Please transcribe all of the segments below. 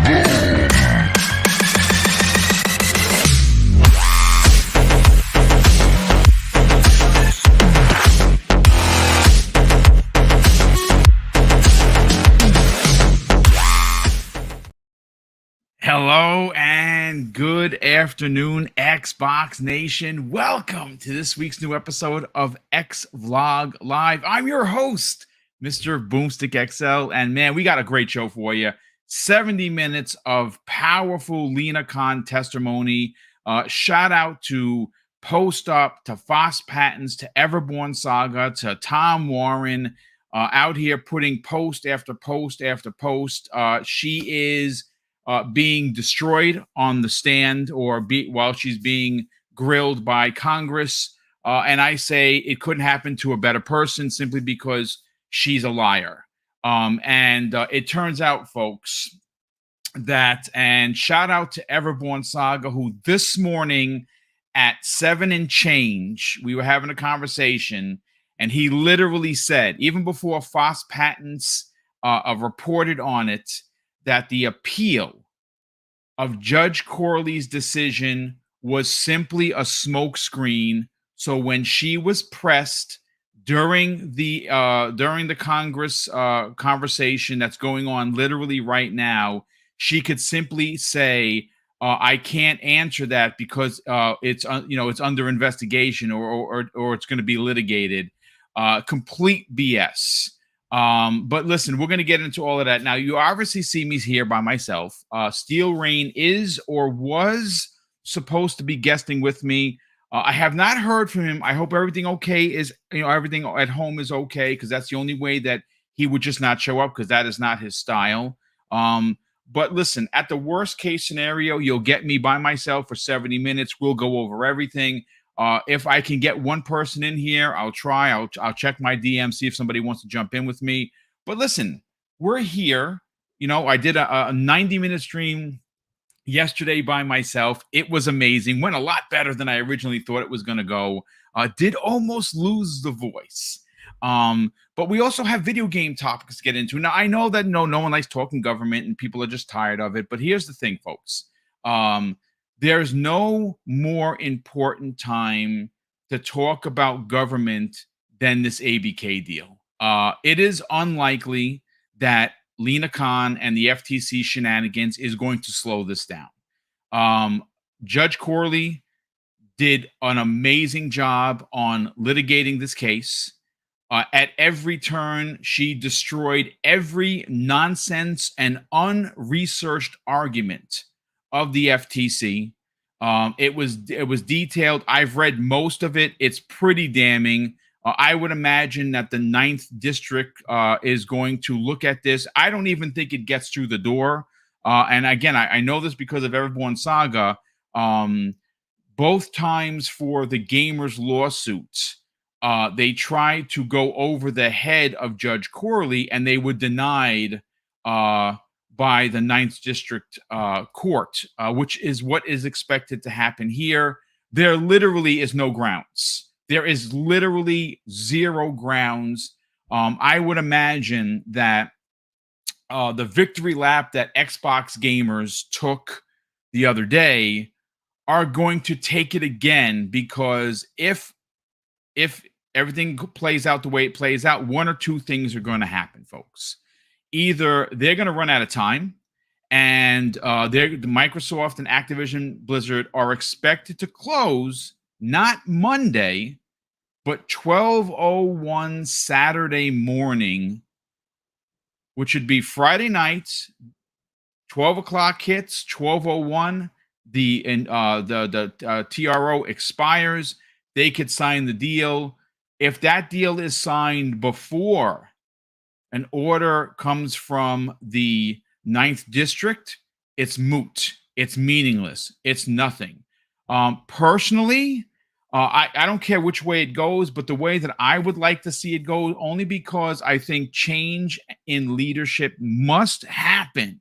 Hello and good afternoon, Xbox Nation. Welcome to this week's new episode of X Vlog Live. I'm your host, Mr. BoomStick XL, and man, we got a great show for you. 70 minutes of powerful Lina testimony. Shout out to Post Up, to Foss Patents, to Everborn Saga, to Tom Warren, out here putting post after post after post. She is being destroyed on the stand while she's being grilled by Congress. And I say it couldn't happen to a better person simply because she's a liar. And it turns out, folks, and shout out to Everborn Saga, who this morning at 7 and change, we were having a conversation, and he literally said, even before Foss Patents reported on it, that the appeal of Judge Corley's decision was simply a smokescreen. So when she was pressed during the Congress conversation that's going on literally right now, she could simply say, "I can't answer that because it's under investigation or it's going to be litigated." Complete BS. But listen, we're going to get into all of that. Now, you obviously see me here by myself. Steel Rain is or was supposed to be guesting with me. I have not heard from him. I hope everything everything at home is okay, because that's the only way that he would just not show up, because that is not his style. But listen, at the worst case scenario, you'll get me by myself for 70 minutes. We'll go over everything. If I can get one person in here, I'll try. I'll check my DM, see if somebody wants to jump in with me. But listen, we're here. I did a 90-minute stream yesterday by myself. It was amazing. Went a lot better than I originally thought it was going to go. Did almost lose the voice. But we also have video game topics to get into. Now, I know that no one likes talking government and people are just tired of it. But here's the thing, folks. There's no more important time to talk about government than this ABK deal. It is unlikely that Lina and the FTC shenanigans is going to slow this down. Judge Corley did an amazing job on litigating this case. At every turn, she destroyed every nonsense and unresearched argument of the FTC. It was detailed. I've read most of it. It's pretty damning. I would imagine that the 9th district is going to look at this. I don't even think it gets through the door. And again, I know this because of Everborn Saga. Both times for the gamers' lawsuits, they tried to go over the head of Judge Corley, and they were denied by the 9th District Court, which is what is expected to happen here. There literally is no grounds. There is literally zero grounds. I would imagine that the victory lap that Xbox gamers took the other day are going to take it again, because if everything plays out the way it plays out, one or two things are going to happen, folks. Either they're going to run out of time, and Microsoft and Activision Blizzard are expected to close not Monday, but 12:01 Saturday morning, which would be Friday night. 12 o'clock hits, 12:01. The TRO expires. They could sign the deal. If that deal is signed before an order comes from the 9th district, it's moot. It's meaningless. It's nothing. Personally, I don't care which way it goes, but the way that I would like to see it go, only because I think change in leadership must happen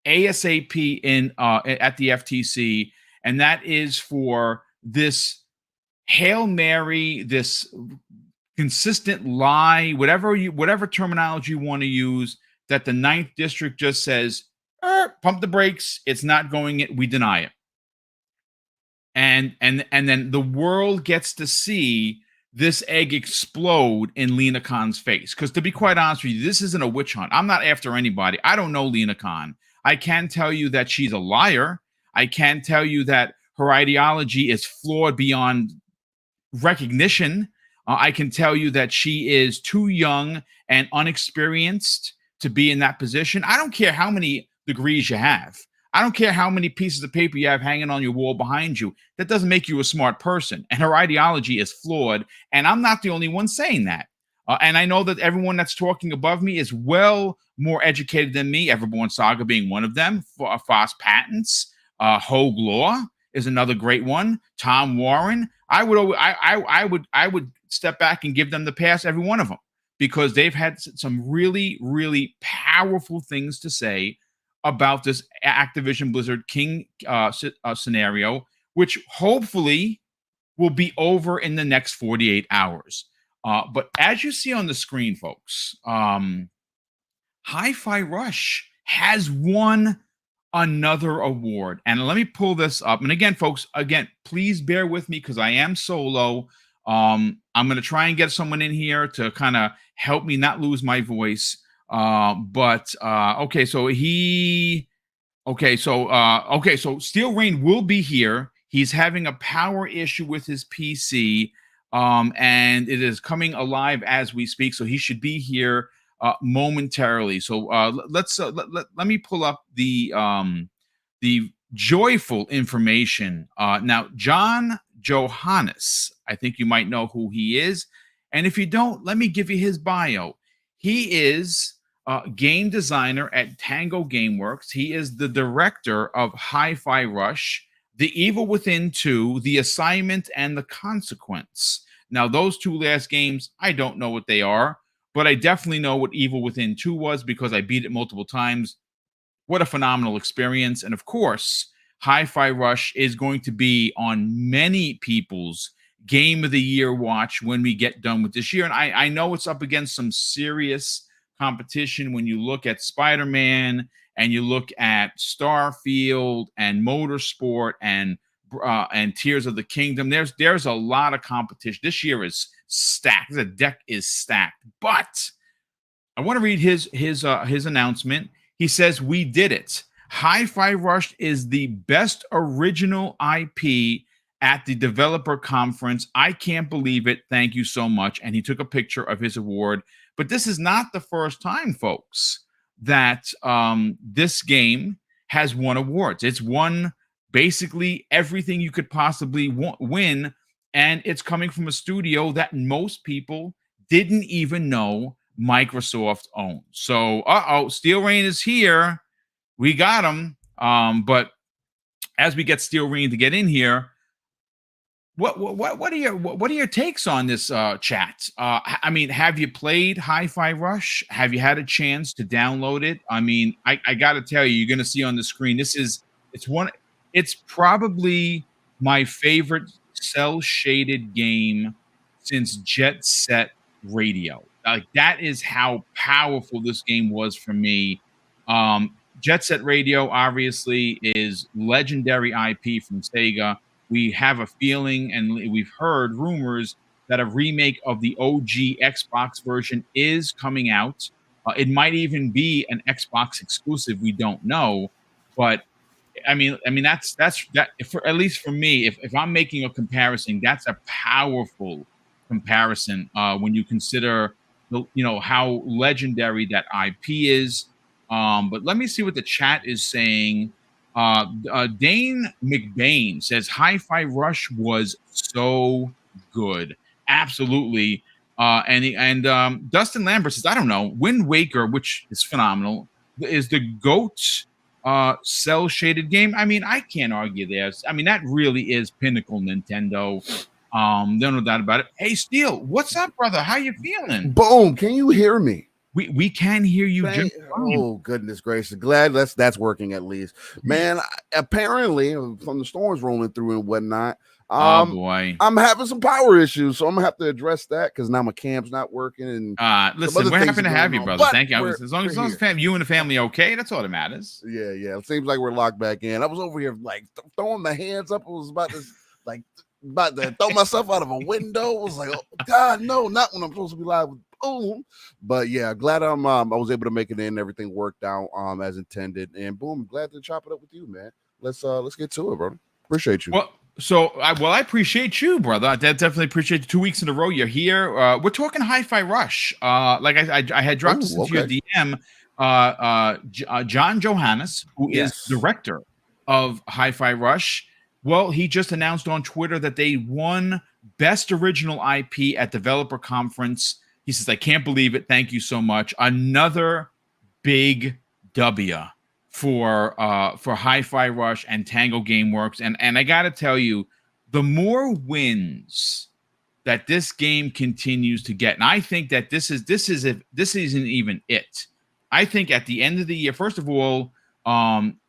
ASAP at the FTC, and that is for this Hail Mary, this consistent lie, whatever terminology you want to use, that the 9th district just says, pump the brakes. It's not going it. We deny it. And then the world gets to see this egg explode in Lina Khan's face. Because to be quite honest with you, this isn't a witch hunt. I'm not after anybody. I don't know Lina Khan. I can tell you that she's a liar. I can tell you that her ideology is flawed beyond recognition. I can tell you that she is too young and unexperienced to be in that position. I don't care how many degrees you have. I don't care how many pieces of paper you have hanging on your wall behind you. That doesn't make you a smart person. And her ideology is flawed. And I'm not the only one saying that. And I know that everyone that's talking above me is well more educated than me. Everborn Saga being one of them. Foss Patents, Hogue Law is another great one. Tom Warren. I would step back and give them the pass, every one of them, because they've had some really, really powerful things to say about this Activision Blizzard King scenario, which hopefully will be over in the next 48 hours. But as you see on the screen, folks, HiFi Rush has won another award. And let me pull this up. And again, folks, please bear with me because I am solo. I'm going to try and get someone in here to kind of help me not lose my voice. Okay, so Steel Rain will be here. He's having a power issue with his PC, and it is coming alive as we speak. So he should be here momentarily. So let me pull up the joyful information. Now, John Johannes, I think you might know who he is, and if you don't, let me give you his bio. He is game designer at Tango Gameworks. He is the director of HiFi Rush, The Evil Within 2, The Assignment, and The Consequence. Now, those two last games, I don't know what they are, but I definitely know what Evil Within 2 was because I beat it multiple times. What a phenomenal experience. And of course, HiFi Rush is going to be on many people's Game of the Year watch when we get done with this year. And I know it's up against some serious competition when you look at Spider-Man and you look at Starfield and Motorsport and Tears of the Kingdom. There's a lot of competition. This year is stacked. The deck is stacked. But I want to read his announcement. He says, "We did it. HiFi Rush is the best original IP at the developer conference. I can't believe it. Thank you so much." And he took a picture of his award. But this is not the first time, folks, that this game has won awards. It's won basically everything you could possibly win, and it's coming from a studio that most people didn't even know Microsoft owns. So, Steel Rain is here. We got him. But as we get Steel Rain to get in here, what are your takes on this chat? I mean, have you played HiFi Rush? Have you had a chance to download it? I mean, I got to tell you, you're going to see on the screen. It's probably my favorite cell shaded game since Jet Set Radio. Like, that is how powerful this game was for me. Jet Set Radio obviously is legendary IP from Sega. We have a feeling, and we've heard rumors that a remake of the OG Xbox version is coming out. It might even be an Xbox exclusive. We don't know, but I mean that's that. For at least for me, if I'm making a comparison, that's a powerful comparison when you consider how legendary that IP is. But let me see what the chat is saying. Dane McBain says HiFi Rush was so good. Absolutely. And Dustin Lambert says, I don't know, Wind Waker, which is phenomenal, is the GOAT cell shaded game. I mean, I can't argue there. I mean, that really is pinnacle Nintendo. No doubt about it. Hey, Steel, what's up, brother? How you feeling? Boom, can you hear me? We can hear you just fine. Oh, goodness gracious. Glad that's working at least. Man, apparently from the storms rolling through and whatnot, Oh boy. I'm having some power issues, so I'm gonna have to address that because now my cam's not working and some Listen, other we're things happy are to have going you, on. brother. But Thank you. we're As long we're as here. you and the family okay, that's all that matters. Yeah. It seems like we're locked back in. I was over here like throwing my hands up. I was like about to throw myself out of a window. I was like, oh God, no, not when I'm supposed to be live with Boom. But yeah, glad I was able to make it in. Everything worked out as intended. And Boom, glad to chop it up with you, man. Let's get to it, bro. Appreciate you. Well, I appreciate you, brother. I definitely appreciate you. 2 weeks in a row, you're here. We're talking HiFi Rush. Like I had dropped this into your DM. John Johannes, who is Yes. director of HiFi Rush. Well, he just announced on Twitter that they won Best Original IP at Developer Conference. He says, "I can't believe it. Thank you so much." Another big W for HiFi Rush and Tango Gameworks. And I gotta tell you, the more wins that this game continues to get, and I think that this isn't even it. I think at the end of the year, first of all,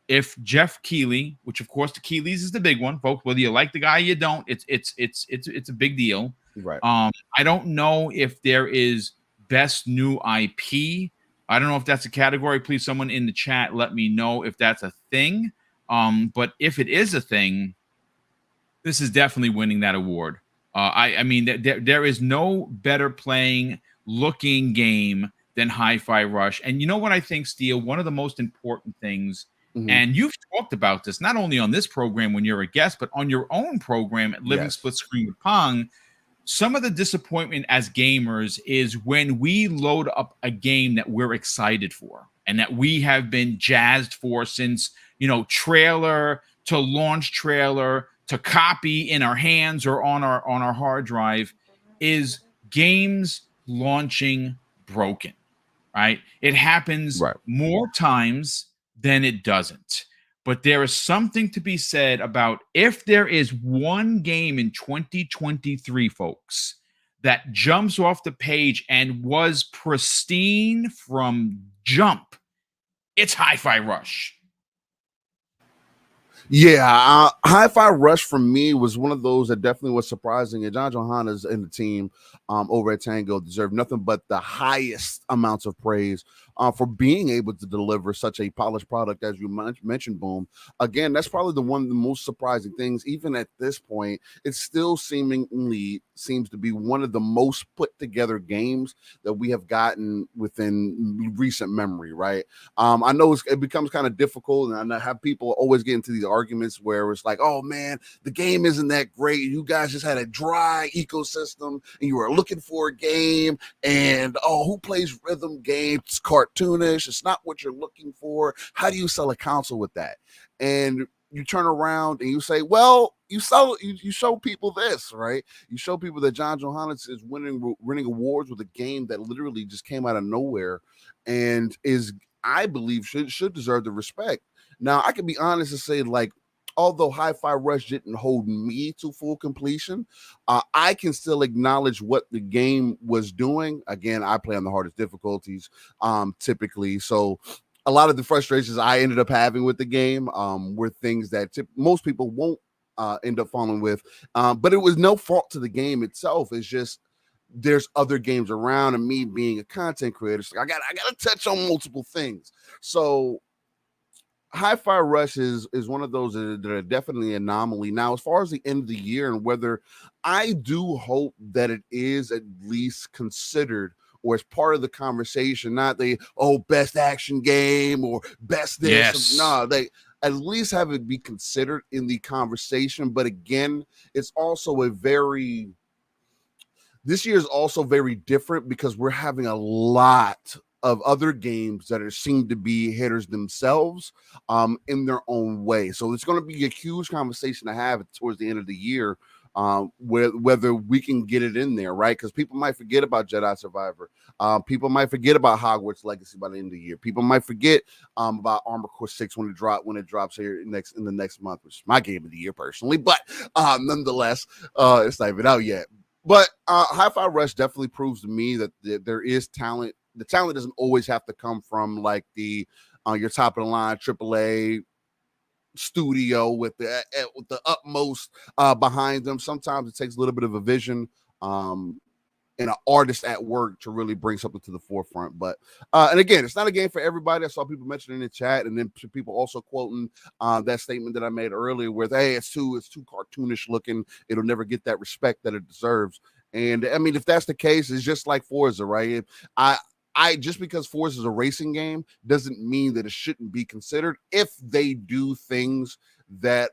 if Jeff Keighley, which of course the Keighley's is the big one, folks, whether you like the guy or you don't, it's a big deal. Right. I don't know if there is best new IP. I don't know if that's a category. Please, someone in the chat, let me know if that's a thing. But if it is a thing, this is definitely winning that award. I mean, there is no better playing looking game than HiFi Rush. And you know what I think, Steele? One of the most important things, and you've talked about this not only on this program when you're a guest, but on your own program at Living Split Screen with Pong. Some of the disappointment as gamers is when we load up a game that we're excited for and that we have been jazzed for since, trailer to launch trailer to copy in our hands or on our hard drive, is games launching broken, right? It happens more times than it doesn't. But there is something to be said about if there is one game in 2023, folks, that jumps off the page and was pristine from jump, it's HiFi Rush. Yeah, HiFi Rush for me was one of those that definitely was surprising. And John Johannes and the team over at Tango deserve nothing but the highest amounts of praise for being able to deliver such a polished product as you mentioned, Boom. Again, that's probably one of the most surprising things. Even at this point, it still seemingly seems to be one of the most put together games that we have gotten within recent memory, right? I know it becomes kind of difficult, and I have people always get into these arguments where it's like, oh man, the game isn't that great. You guys just had a dry ecosystem and you were looking for a game, and who plays rhythm games? It's cartoonish. It's not what you're looking for. How do you sell a console with that? And you turn around and you say, well, you show people this, right? You show people that John Johannes is winning awards with a game that literally just came out of nowhere and is, I believe, should deserve the respect. Now, I can be honest and say, like, although HiFi Rush didn't hold me to full completion, I can still acknowledge what the game was doing. Again, I play on the hardest difficulties typically, so a lot of the frustrations I ended up having with the game were things that most people won't end up following with, but it was no fault to the game itself. It's just there's other games around, and me being a content creator, so I got to touch on multiple things. So HiFi Rush is one of those that are definitely an anomaly. Now, as far as the end of the year and whether, I do hope that it is at least considered or as part of the conversation, not the best action game or best this. Yes. No, they at least have it be considered in the conversation. But again, it's also this year is also very different because we're having a lot of other games that seem to be hitters themselves in their own way. So it's going to be a huge conversation to have towards the end of the year, whether we can get it in there, right? Because people might forget about Jedi Survivor. People might forget about Hogwarts Legacy by the end of the year. People might forget about Armored Core 6 when it drops here in the next month, which is my game of the year personally. But nonetheless, it's not even out yet. But HiFi Rush definitely proves to me that there is talent the talent doesn't always have to come from like the your top of the line AAA studio with the utmost behind them. Sometimes it takes a little bit of a vision and an artist at work to really bring something to the forefront. But and again, it's not a game for everybody. I saw people mentioning in the chat, and then people also quoting that statement that I made earlier, where hey, it's too cartoonish looking. It'll never get that respect that it deserves. And I mean, if that's the case, it's just like Forza, right? I just because Forza is a racing game doesn't mean that it shouldn't be considered if they do things that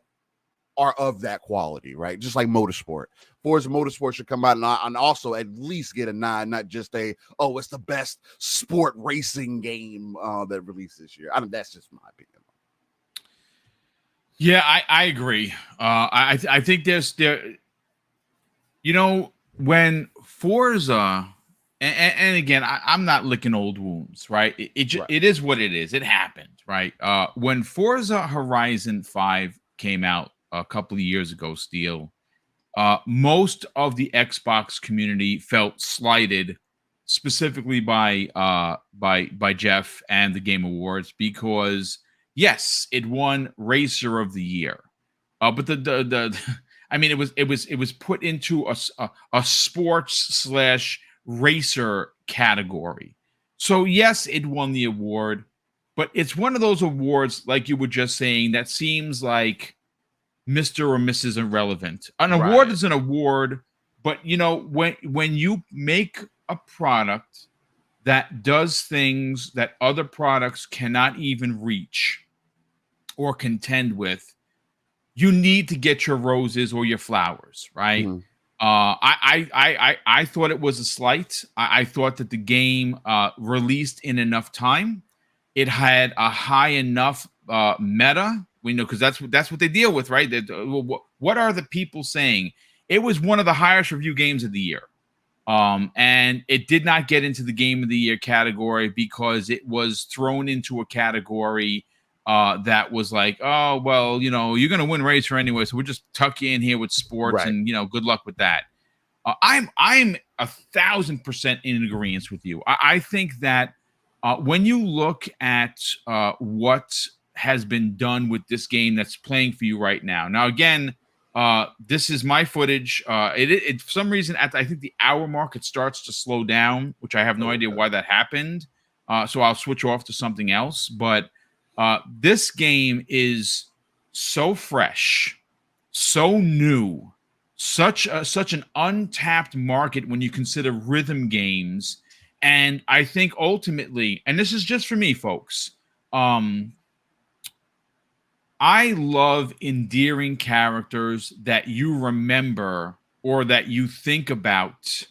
are of that quality, right? Just like Motorsport. Forza Motorsport should come out and also at least get a 9, not just it's the best sport racing game that released this year. That's just my opinion. Yeah, I agree. I think when Forza, and again, I'm not licking old wounds, right? It is what it is. It happened, right? When Forza Horizon 5 came out a couple of years ago, Steel, most of the Xbox community felt slighted, specifically by Jeff and the Game Awards, because yes, it won Racer of the Year, but the I mean, it was put into a sports / racer category. So yes, it won the award, but it's one of those awards, like you were just saying, that seems like Mr. or Mrs. Irrelevant. An award is an award, but when you make a product that does things that other products cannot even reach or contend with, you need to get your roses or your flowers, right? Mm-hmm. I thought it was a slight. I thought that the game released in enough time. It had a high enough meta. We know, because that's what they deal with, right? What are the people saying? It was one of the highest review games of the year, and it did not get into the Game of the Year category because it was thrown into a category that was like, oh well, you're gonna win Racer anyway, so we'll just tuck you in here with sports, and good luck with that. I'm 1,000% in agreement with you. I think that when you look at what has been done with this game that's playing for you right now. Now, again, this is my footage. It for some reason I think the hour mark it starts to slow down, which I have no idea why that happened. So I'll switch off to something else. But this game is so fresh, so new, such an untapped market when you consider rhythm games. And I think ultimately, and this is just for me, folks, I love endearing characters that you remember or that you think about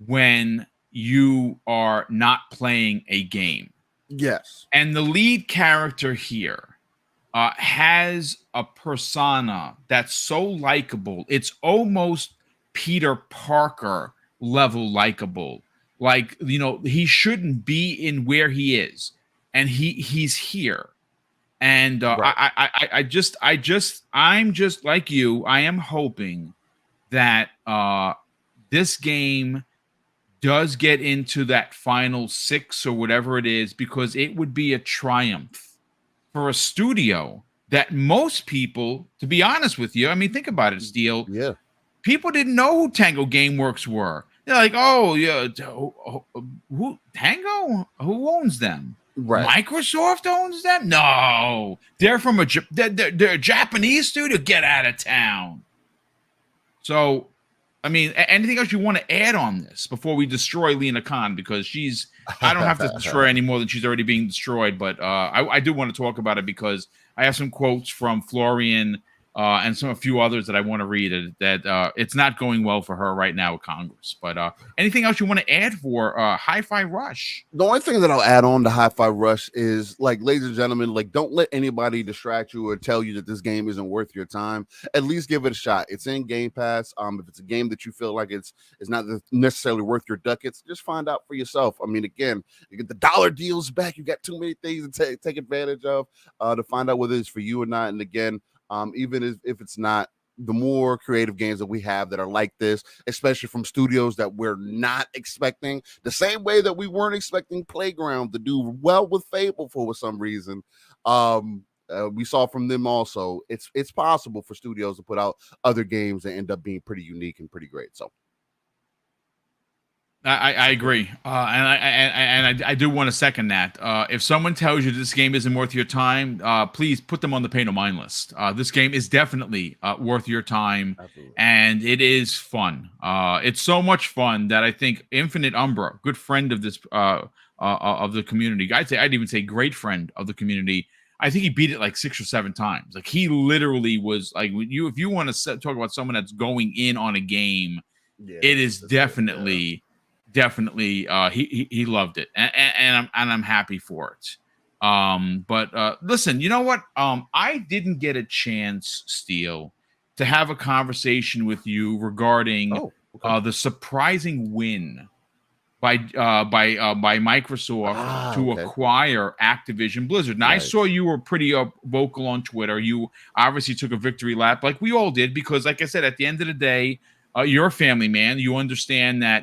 when you are not playing a game. Yes. And the lead character here has a persona that's so likable. It's almost Peter Parker level likable. Like, he shouldn't be in where he is, and he's here. And I'm just like you. I am hoping that this game does get into that final 6 or whatever it is, because it would be a triumph for a studio that most people, to be honest with you, I mean, think about it, Steel. Yeah. People didn't know who Tango Gameworks were. They're like, oh, yeah, who Tango? Who owns them? Right. Microsoft owns them? No, they're from they're a Japanese studio. Get out of town. So, I mean, anything else you want to add on this before we destroy Lina Khan? Because I don't have to destroy any more than she's already being destroyed. But I do want to talk about it because I have some quotes from Florian and a few others that I want to read that it's not going well for her right now with Congress. But anything else you want to add for HiFi Rush? The only thing that I'll add on to HiFi Rush is, like, ladies and gentlemen, like, don't let anybody distract you or tell you that this game isn't worth your time. At least give it a shot. It's in Game Pass. If it's a game that you feel like it's not necessarily worth your ducats, just find out for yourself. I mean, again, you get the dollar deals back. You got too many things to take advantage of to find out whether it's for you or not. And again, even if it's not the more creative games that we have that are like this, especially from studios that we're not expecting, the same way that we weren't expecting Playground to do well with Fable for some reason. We saw from them also, it's possible for studios to put out other games that end up being pretty unique and pretty great. So I agree, I do want to second that. If someone tells you this game isn't worth your time, please put them on the pay no mind list. This game is definitely worth your time, absolutely. and it is fun. It's so much fun that I think Infinite Umbra, good friend of this of the community, I'd even say great friend of the community. I think he beat it like 6 or 7 times. Like he literally was like, if you want to talk about someone that's going in on a game, it is definitely. Definitely, he loved it, and I'm happy for it. But listen, you know what? I didn't get a chance, Steele, to have a conversation with you regarding the surprising win by Microsoft to acquire Activision Blizzard. Now, I saw you were pretty vocal on Twitter. You obviously took a victory lap, like we all did, because, like I said, at the end of the day, you're a family man. You understand that,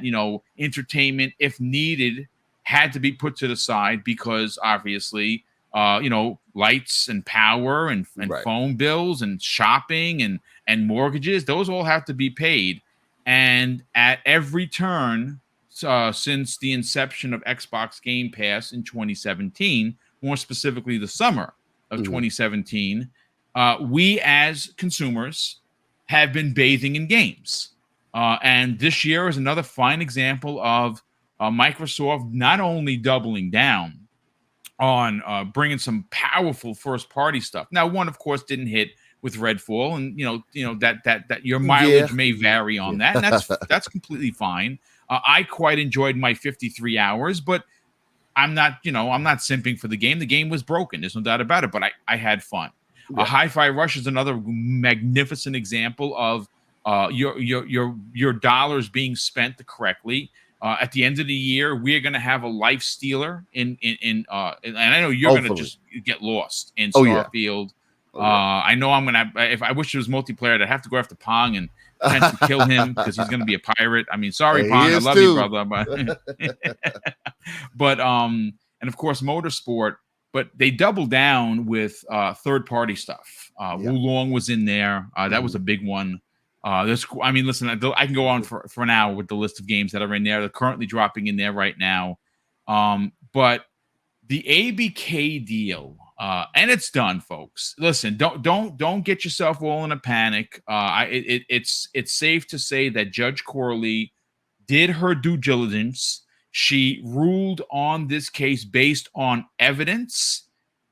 entertainment, if needed, had to be put to the side because obviously, lights and power and phone bills and shopping and mortgages, those all have to be paid. And at every turn, since the inception of Xbox Game Pass in 2017, more specifically the summer of 2017, we as consumers have been bathing in games. And this year is another fine example of Microsoft not only doubling down on bringing some powerful first-party stuff. Now, one, of course, didn't hit with Redfall, and that your mileage may vary on that, and that's completely fine. I quite enjoyed my 53 hours, but I'm not simping for the game. The game was broken. There's no doubt about it, but I had fun. HiFi Rush is another magnificent example of your dollars being spent correctly. At the end of the year, we are going to have a life stealer and I know you're going to just get lost in Starfield. I know I'm going to, if I wish it was multiplayer, I'd have to go after Pong and potentially kill him because he's going to be a pirate. I mean, sorry, Pong, I love you, brother. But and of course, Motorsport. But they doubled down with third-party stuff. Wulong was in there. That was a big one. Listen, I can go on for an hour with the list of games that are in there. They're currently dropping in there right now. But the ABK deal, and it's done, folks. Listen, don't get yourself all in a panic. It's safe to say that Judge Corley did her due diligence. She ruled on this case based on evidence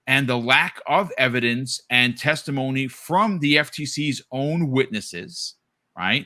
and the lack of evidence and testimony from the FTC's own witnesses, right?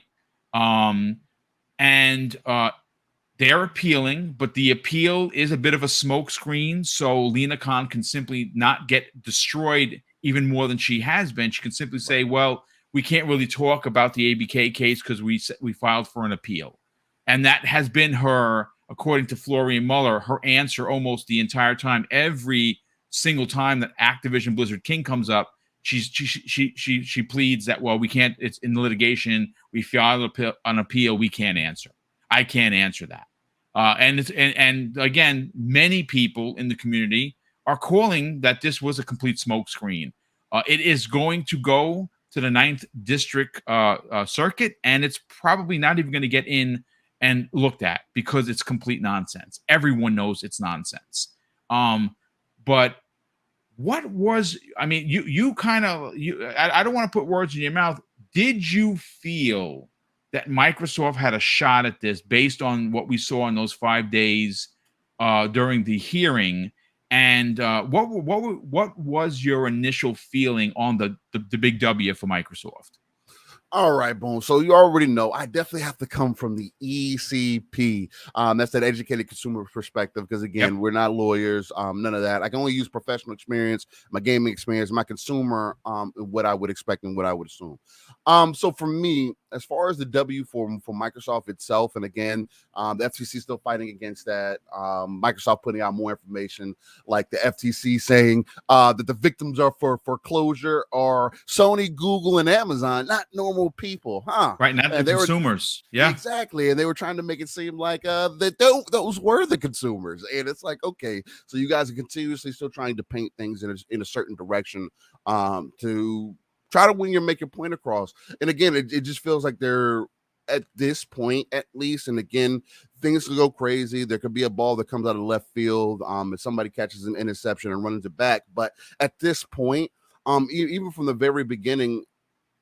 They're appealing, but the appeal is a bit of a smokescreen, so Lina Khan can simply not get destroyed even more than she has been. She can simply say, well, we can't really talk about the ABK case because we filed for an appeal. And that has been her, according to Florian Muller, her answer almost the entire time. Every single time that Activision Blizzard King comes up, she pleads that, well, we can't. It's in the litigation. We filed an appeal. We can't answer. I can't answer that. And again, many people in the community are calling that this was a complete smokescreen. It is going to go to the 9th District Circuit, and it's probably not even going to get in and looked at because it's complete nonsense. Everyone knows it's nonsense. But what was, I mean, I don't want to put words in your mouth. Did you feel that Microsoft had a shot at this based on what we saw in those 5 days during the hearing? And what was your initial feeling on the big W for Microsoft? All right, Boom. So you already know I definitely have to come from the ECP. That's that educated consumer perspective. Because again, we're not lawyers. None of that. I can only use professional experience, my gaming experience, my consumer, what I would expect and what I would assume. So for me, as far as the W for Microsoft itself, and again, the FTC is still fighting against that. Microsoft putting out more information, like the FTC saying that the victims are for foreclosure are Sony, Google, and Amazon, not normal people, huh? Right, not the consumers. Yeah, exactly. And they were trying to make it seem like that those were the consumers, and it's like, okay, so you guys are continuously still trying to paint things in a certain direction to try to make your point across. And again, it just feels like they're at this point, at least. And again, things could go crazy. There could be a ball that comes out of left field. If somebody catches an interception and runs it back. But at this point, even from the very beginning,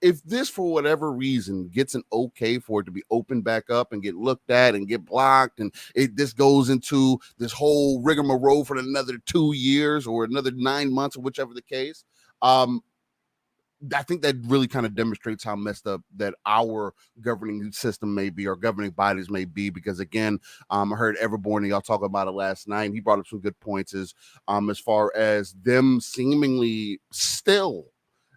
if this for whatever reason gets an okay for it to be opened back up and get looked at and get blocked, and this goes into this whole rigmarole for another 2 years or another 9 months or whichever the case, I think that really kind of demonstrates how messed up that our governing system may be, or governing bodies may be. Because again, I heard Everborn and y'all talk about it last night, and he brought up some good points as far as them seemingly still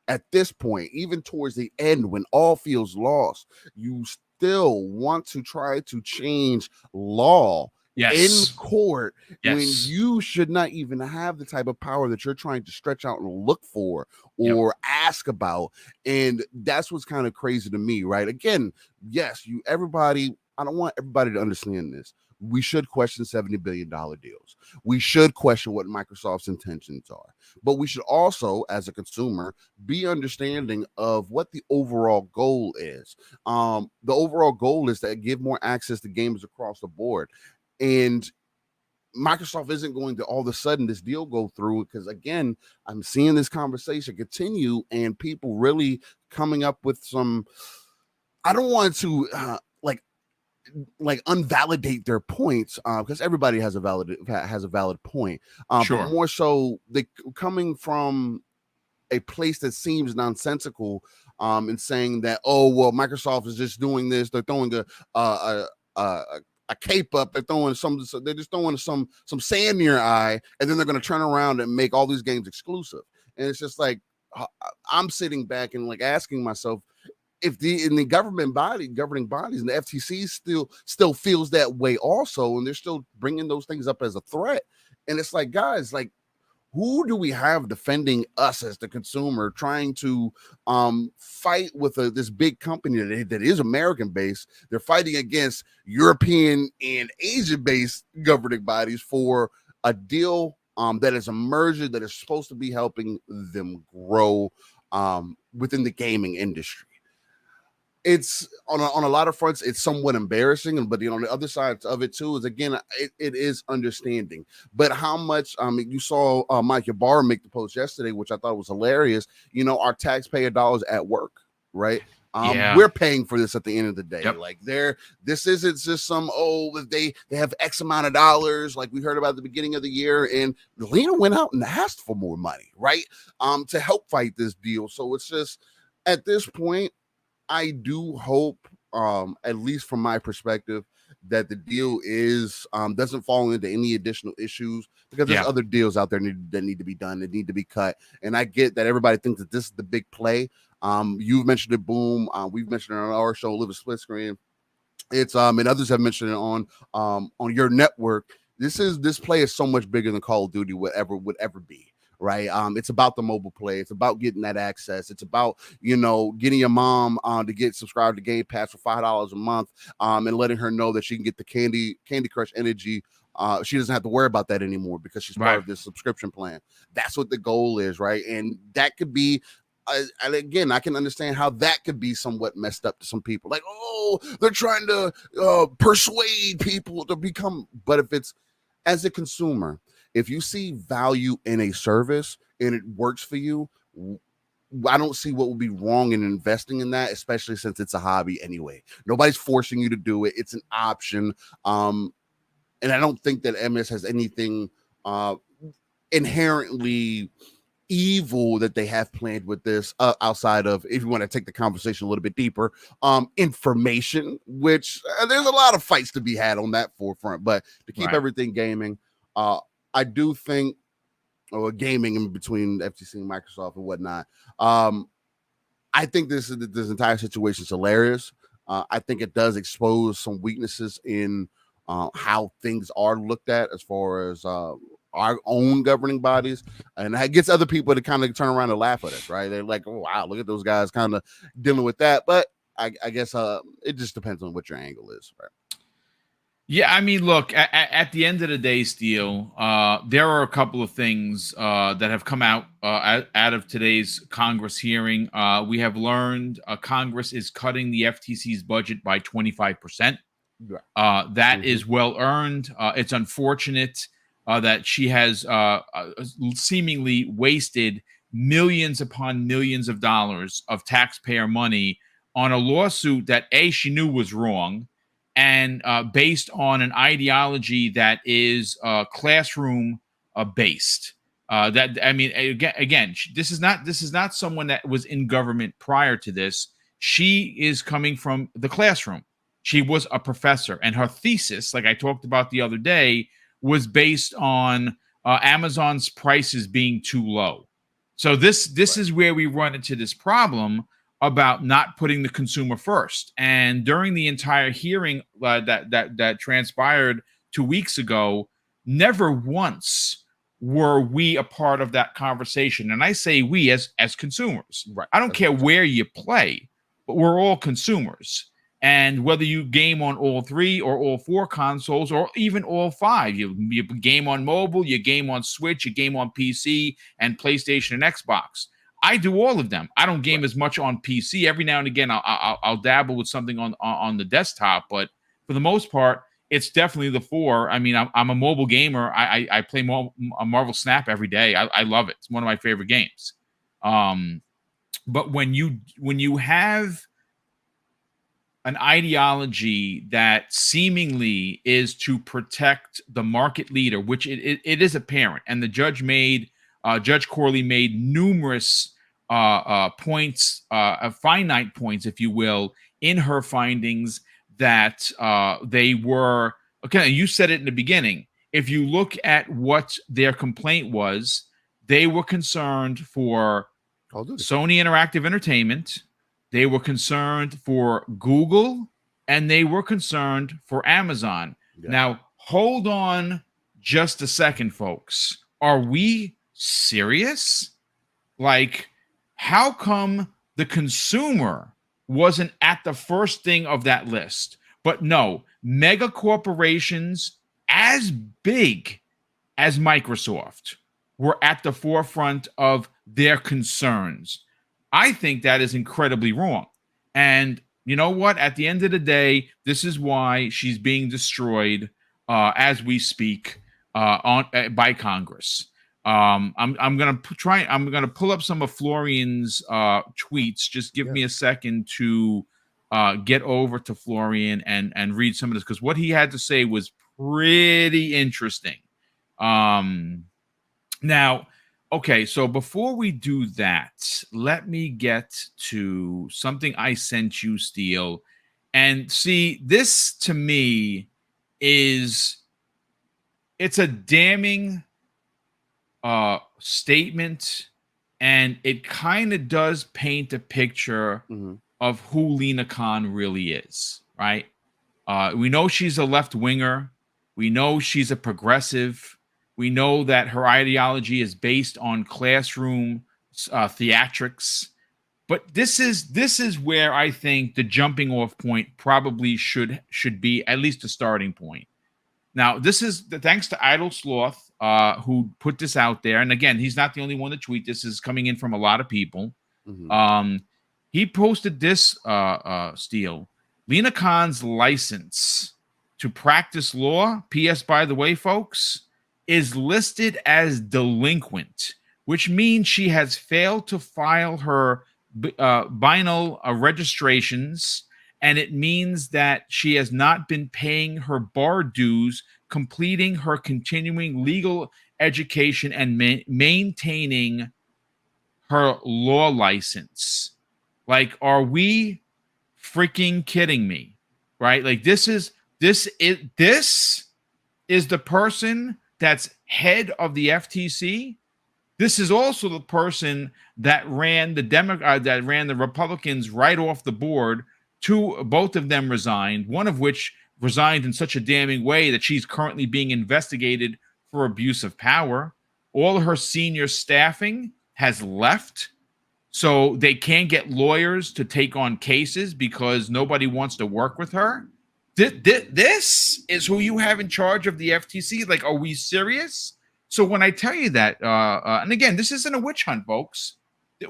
at this point, even towards the end when all feels lost, you still want to try to change law in court when you should not even have the type of power that you're trying to stretch out and look for or ask about. And that's what's kind of crazy to me, right? Again, yes, everybody, I don't want everybody to understand this. We should question $70 billion deals. We should question what Microsoft's intentions are. But we should also, as a consumer, be understanding of what the overall goal is. The overall goal is to give more access to gamers across the board. And Microsoft isn't going to all of a sudden this deal go through, because again, I'm seeing this conversation continue and people really coming up with some, I don't want to like unvalidate their points, because everybody has a valid point, but more so they coming from a place that seems nonsensical, and saying that, oh well, Microsoft is just doing this, they're throwing a cape up, they're just throwing some sand in your eye, and then they're going to turn around and make all these games exclusive. And it's just like, I'm sitting back and like asking myself, if the governing bodies and the FTC still feels that way also, and they're still bringing those things up as a threat. And it's like, guys, like, who do we have defending us as the consumer, trying to fight with this big company that is American based? They're fighting against European and Asian based governing bodies for a deal that is a merger that is supposed to be helping them grow within the gaming industry. It's on a lot of fronts, it's somewhat embarrassing, but on the other side of it too is, again, it is understanding. But how much you saw Mike Ybarra make the post yesterday, which I thought was hilarious. Our taxpayer dollars at work, right? We're paying for this at the end of the day. Like, this isn't just some, they have X amount of dollars, like we heard about at the beginning of the year, and Lina went out and asked for more money, right? To help fight this deal. So it's just, at this point, I do hope, at least from my perspective, that the deal doesn't fall into any additional issues, because there's other deals out there that need to be done, that need to be cut. And I get that everybody thinks that this is the big play. You've mentioned it, Boom. We've mentioned it on our show, Live a Split Screen. It's and others have mentioned it on your network. This play is so much bigger than Call of Duty would ever be. Right. It's about the mobile play. It's about getting that access. It's about, getting your mom to get subscribed to Game Pass for $5 a month, and letting her know that she can get the Candy Crush energy. She doesn't have to worry about that anymore because she's part of this subscription plan. That's what the goal is. Right. And that could be, and again, I can understand how that could be somewhat messed up to some people. Like, they're trying to persuade people to become. But if it's, as a consumer, if you see value in a service and it works for you, I don't see what would be wrong in investing in that, especially since it's a hobby anyway. Nobody's forcing you to do it. It's an option. And I don't think that MS has anything inherently evil that they have planned with this, outside of, if you want to take the conversation a little bit deeper, information, which there's a lot of fights to be had on that forefront. But to keep everything gaming, I do think, gaming in between FTC and Microsoft and whatnot, I think this entire situation is hilarious. I think it does expose some weaknesses in how things are looked at as far as our own governing bodies, and that gets other people to kind of turn around and laugh at us, right? They're like, "Oh wow, look at those guys kind of dealing with that." But I guess it just depends on what your angle is, right? Yeah, I mean, look, at the end of the day, Steele, there are a couple of things that have come out of today's Congress hearing. We have learned Congress is cutting the FTC's budget by 25%. That is well earned. It's unfortunate that she has seemingly wasted millions upon millions of dollars of taxpayer money on a lawsuit that she knew was wrong, and based on an ideology that is classroom based. That I mean, again, this is not someone that was in government prior to this. She is coming from the classroom. She was a professor, and her thesis, like I talked about the other day, was based on Amazon's prices being too low. So this is where we run into this problem about not putting the consumer first. And during the entire hearing that transpired 2 weeks ago, never once were we a part of that conversation. And I say we as consumers. Right. I don't care where you play, but we're all consumers. And whether you game on all 3 or all 4 consoles or even all 5, you game on mobile, you game on Switch, you game on PC and PlayStation and Xbox. I do all of them. I don't game as much on PC. Every now and again, I'll dabble with something on the desktop, but for the most part, it's definitely the 4. I mean, I'm a mobile gamer. I play Marvel Snap every day. I love it. It's one of my favorite games. But when you have an ideology that seemingly is to protect the market leader, which it is apparent, and the judge Judge Corley made numerous points, finite points, if you will, in her findings that they were, okay, you said it in the beginning. If you look at what their complaint was, they were concerned for Sony Interactive Entertainment, they were concerned for Google, and they were concerned for Amazon. Yeah. Now, hold on just a second, folks. Are we serious? Like, how come the consumer wasn't at the first thing of that list? But no, mega corporations as big as Microsoft were at the forefront of their concerns. I think that is incredibly wrong. And you know what? At the end of the day, this is why she's being destroyed as we speak by Congress. I'm gonna pull up some of Florian's tweets. Just give me a second to get over to Florian and read some of this, because what he had to say was pretty interesting. Now, okay, so before we do that, let me get to something I sent you, Steele. And see, this to me it's a damning statement, and it kind of does paint a picture of who Lina Khan really is, right? We know she's a left-winger. We know she's a progressive. We know that her ideology is based on classroom theatrics. But this is where I think the jumping off point probably should be at least a starting point. Now, this is thanks to Idle Sloth, who put this out there. And again, he's not the only one to tweet. This is coming in from a lot of people. He posted this, Steele. Lina Khan's license to practice law, P.S. by the way, folks, is listed as delinquent, which means she has failed to file her binal registrations, and it means that she has not been paying her bar dues, completing her continuing legal education, and maintaining her law license. Like, are we freaking kidding me? Right? Like, this is the person that's head of the FTC. This is also the person that ran the Republicans right off the board both of them resigned, one of which resigned in such a damning way that she's currently being investigated for abuse of power. All her senior staffing has left, so they can't get lawyers to take on cases because nobody wants to work with her. This is who you have in charge of the FTC? Like, are we serious? So when I tell you that, and again, this isn't a witch hunt, folks.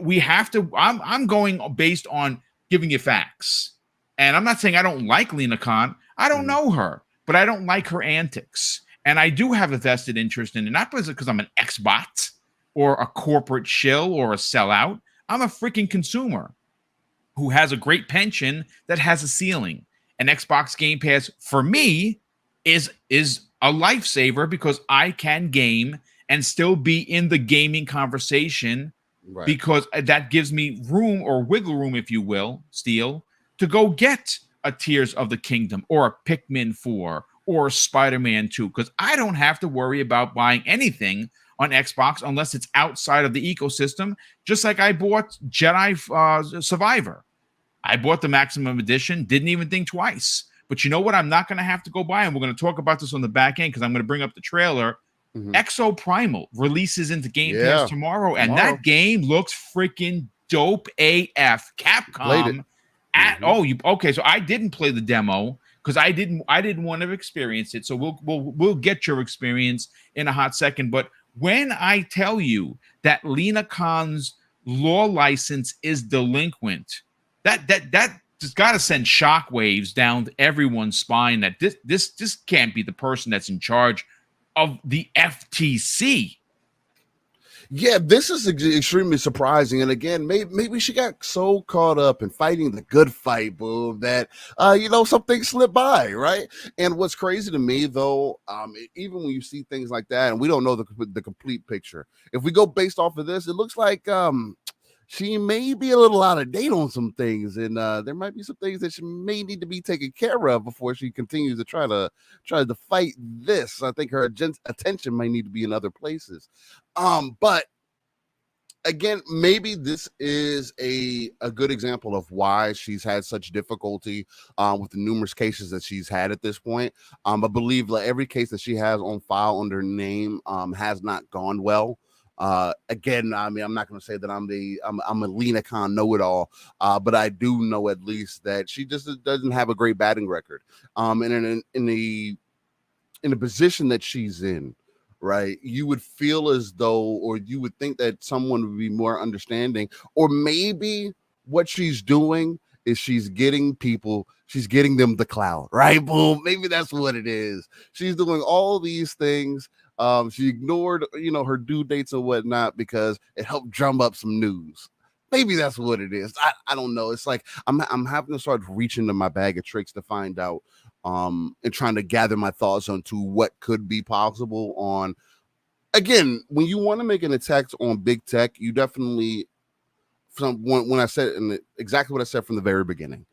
We have to. I'm going based on giving you facts, and I'm not saying I don't like Lina Khan. I don't know her, but I don't like her antics, and I do have a vested interest in it. Not because I'm an Xbot or a corporate shill or a sellout. I'm a freaking consumer who has a great pension that has a ceiling. And Xbox Game Pass for me is a lifesaver because I can game and still be in the gaming conversation, right, because that gives me room or wiggle room, if you will, Steel, to go get a Tears of the Kingdom or a Pikmin 4 or Spider-Man 2, because I don't have to worry about buying anything on Xbox unless it's outside of the ecosystem, just like I bought Jedi Survivor. I bought the Maximum Edition, didn't even think twice. But you know what? I'm not going to have to go buy, and we're going to talk about this on the back end because I'm going to bring up the trailer. Exo Primal releases into Game Pass tomorrow, and that game looks freaking dope AF. Capcom okay, so I didn't play the demo because I didn't want to experience it. So we'll get your experience in a hot second. But when I tell you that Lina Khan's law license is delinquent, that just got to send shockwaves down everyone's spine. That this can't be the person that's in charge of the FTC. Yeah, this is extremely surprising. And again, maybe she got so caught up in fighting the good fight, Boom, that some things slip by, right? And what's crazy to me, though, even when you see things like that, and we don't know the complete picture, if we go based off of this, it looks like she may be a little out of date on some things, and there might be some things that she may need to be taken care of before she continues to try to fight this. I think her attention might need to be in other places. But again, maybe this is a good example of why she's had such difficulty with the numerous cases that she's had at this point. I believe like every case that she has on file under name has not gone well. Again, I mean, I'm not going to say that I'm a Lina Khan know-it-all, but I do know at least that she just doesn't have a great batting record. And in the position that she's in, right, you would feel as though, or you would think that someone would be more understanding, or maybe what she's doing is she's getting them the cloud, right? Boom. Maybe that's what it is. She's doing all these things. She ignored, her due dates and whatnot because it helped drum up some news. Maybe that's what it is. I don't know. It's like I'm having to start reaching to my bag of tricks to find out, and trying to gather my thoughts onto what could be possible on. Again, when you want to make an attack on big tech, you definitely, when I said exactly what I said from the very beginning.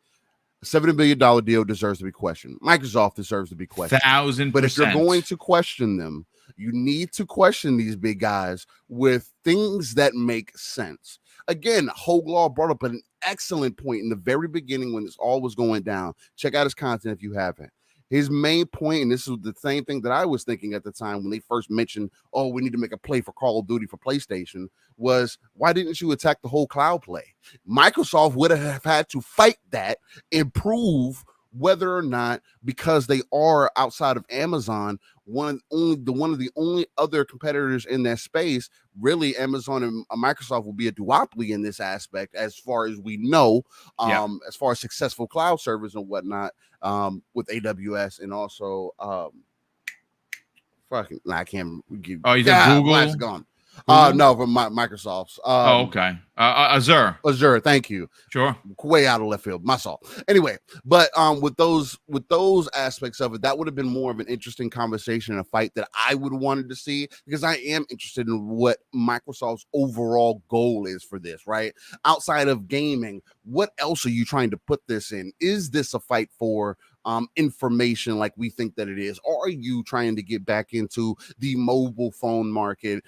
$70 billion deal deserves to be questioned. Microsoft deserves to be questioned. 1,000%. But if you're going to question them, you need to question these big guys with things that make sense. Again, Hoglaw brought up an excellent point in the very beginning when this all was going down. Check out his content if you haven't. His main point, and this was the same thing that I was thinking at the time when they first mentioned, oh, we need to make a play for Call of Duty for PlayStation, was why didn't you attack the whole cloud play? Microsoft would have had to fight that and prove whether or not, because they are outside of Amazon, one of the only other competitors in that space. Really, Amazon and Microsoft will be a duopoly in this aspect, as far as we know, as far as successful cloud servers and whatnot, with AWS and also I can't give. Oh, you said Google? It's gone. No, from Microsoft's. Okay. Azure. Thank you. Sure. Way out of left field. My fault. Anyway, but with those aspects of it, that would have been more of an interesting conversation and a fight that I would have wanted to see, because I am interested in what Microsoft's overall goal is for this, right? Outside of gaming, what else are you trying to put this in? Is this a fight for information like we think that it is? Or are you trying to get back into the mobile phone market?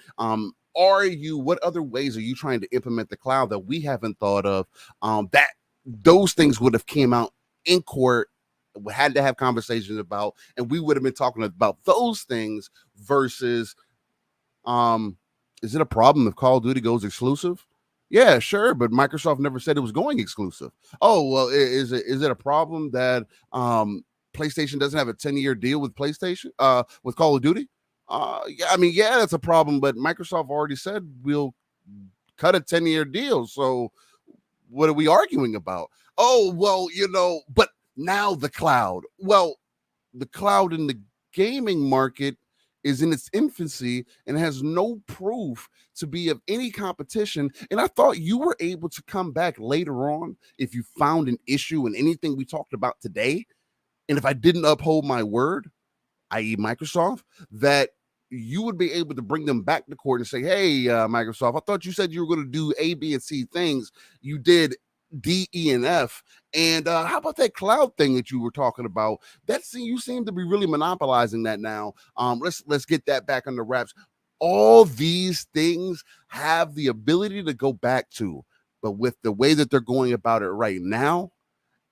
What other ways are you trying to implement the cloud that we haven't thought of? That those things would have came out in court, we had to have conversations about, and we would have been talking about those things versus, is it a problem if Call of Duty goes exclusive? Yeah, sure, but Microsoft never said it was going exclusive. Oh, well, is it a problem that PlayStation doesn't have a 10-year deal with PlayStation, with Call of Duty? Yeah, I mean, yeah, that's a problem, but Microsoft already said we'll cut a 10-year deal. So what are we arguing about? Oh, well, but now the cloud. Well, the cloud in the gaming market is in its infancy and has no proof to be of any competition. And I thought you were able to come back later on if you found an issue in anything we talked about today. And if I didn't uphold my word, i.e. Microsoft, that you would be able to bring them back to court and say, hey, Microsoft, I thought you said you were going to do A, B, and C things. You did D, E, and F. And how about that cloud thing that you were talking about? You seem to be really monopolizing that now. Let's get that back under wraps. All these things have the ability to go back to, but with the way that they're going about it right now,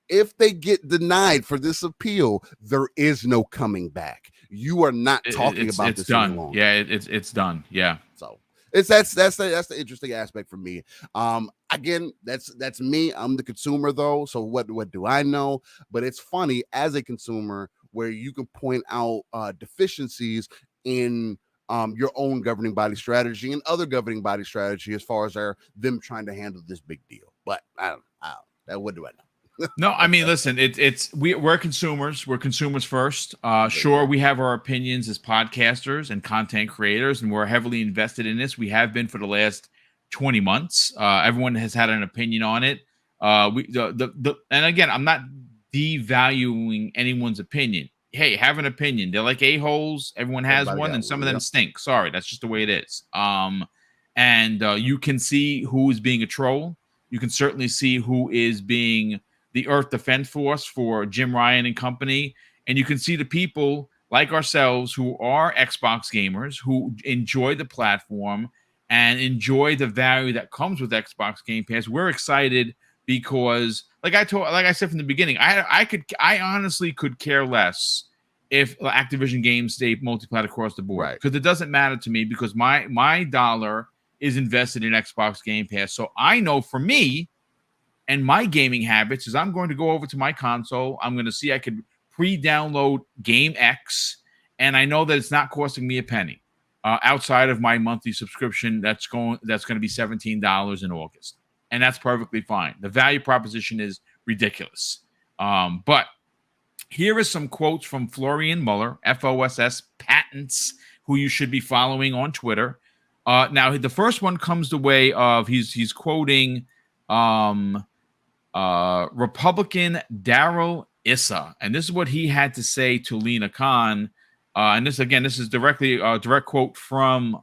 if they get denied for this appeal, there is no coming back. You are not talking about this done. any longer. Yeah, it's done. Yeah. So that's the interesting aspect for me. Again, that's me. I'm the consumer though. So what do I know? But it's funny as a consumer where you can point out deficiencies in your own governing body strategy and other governing body strategy as far as them trying to handle this big deal. But I don't. What do I know? No, I mean, listen, we're consumers. We're consumers first. Sure, we have our opinions as podcasters and content creators, and we're heavily invested in this. We have been for the last 20 months. Everyone has had an opinion on it. And again, I'm not devaluing anyone's opinion. Hey, have an opinion. They're like a-holes. Everyone has one, and some of them stink. Sorry, that's just the way it is. And you can see who is being a troll. You can certainly see who is being the Earth Defense Force for Jim Ryan and company. And you can see the people like ourselves who are Xbox gamers, who enjoy the platform and enjoy the value that comes with Xbox Game Pass. We're excited because, like I said from the beginning, I honestly could care less if Activision games stay multi-plat across the board. Because it doesn't matter to me because my dollar is invested in Xbox Game Pass. So I know for me, and my gaming habits is I'm going to go over to my console. I'm going to see I could pre-download Game X, and I know that it's not costing me a penny outside of my monthly subscription. That's going to be $17 in August, and that's perfectly fine. The value proposition is ridiculous. But here is some quotes from Florian Muller, FOSS Patents, who you should be following on Twitter. Now, the first one comes the way of he's quoting Republican Darrell Issa, and this is what he had to say to Lina Khan. And this is directly a direct quote from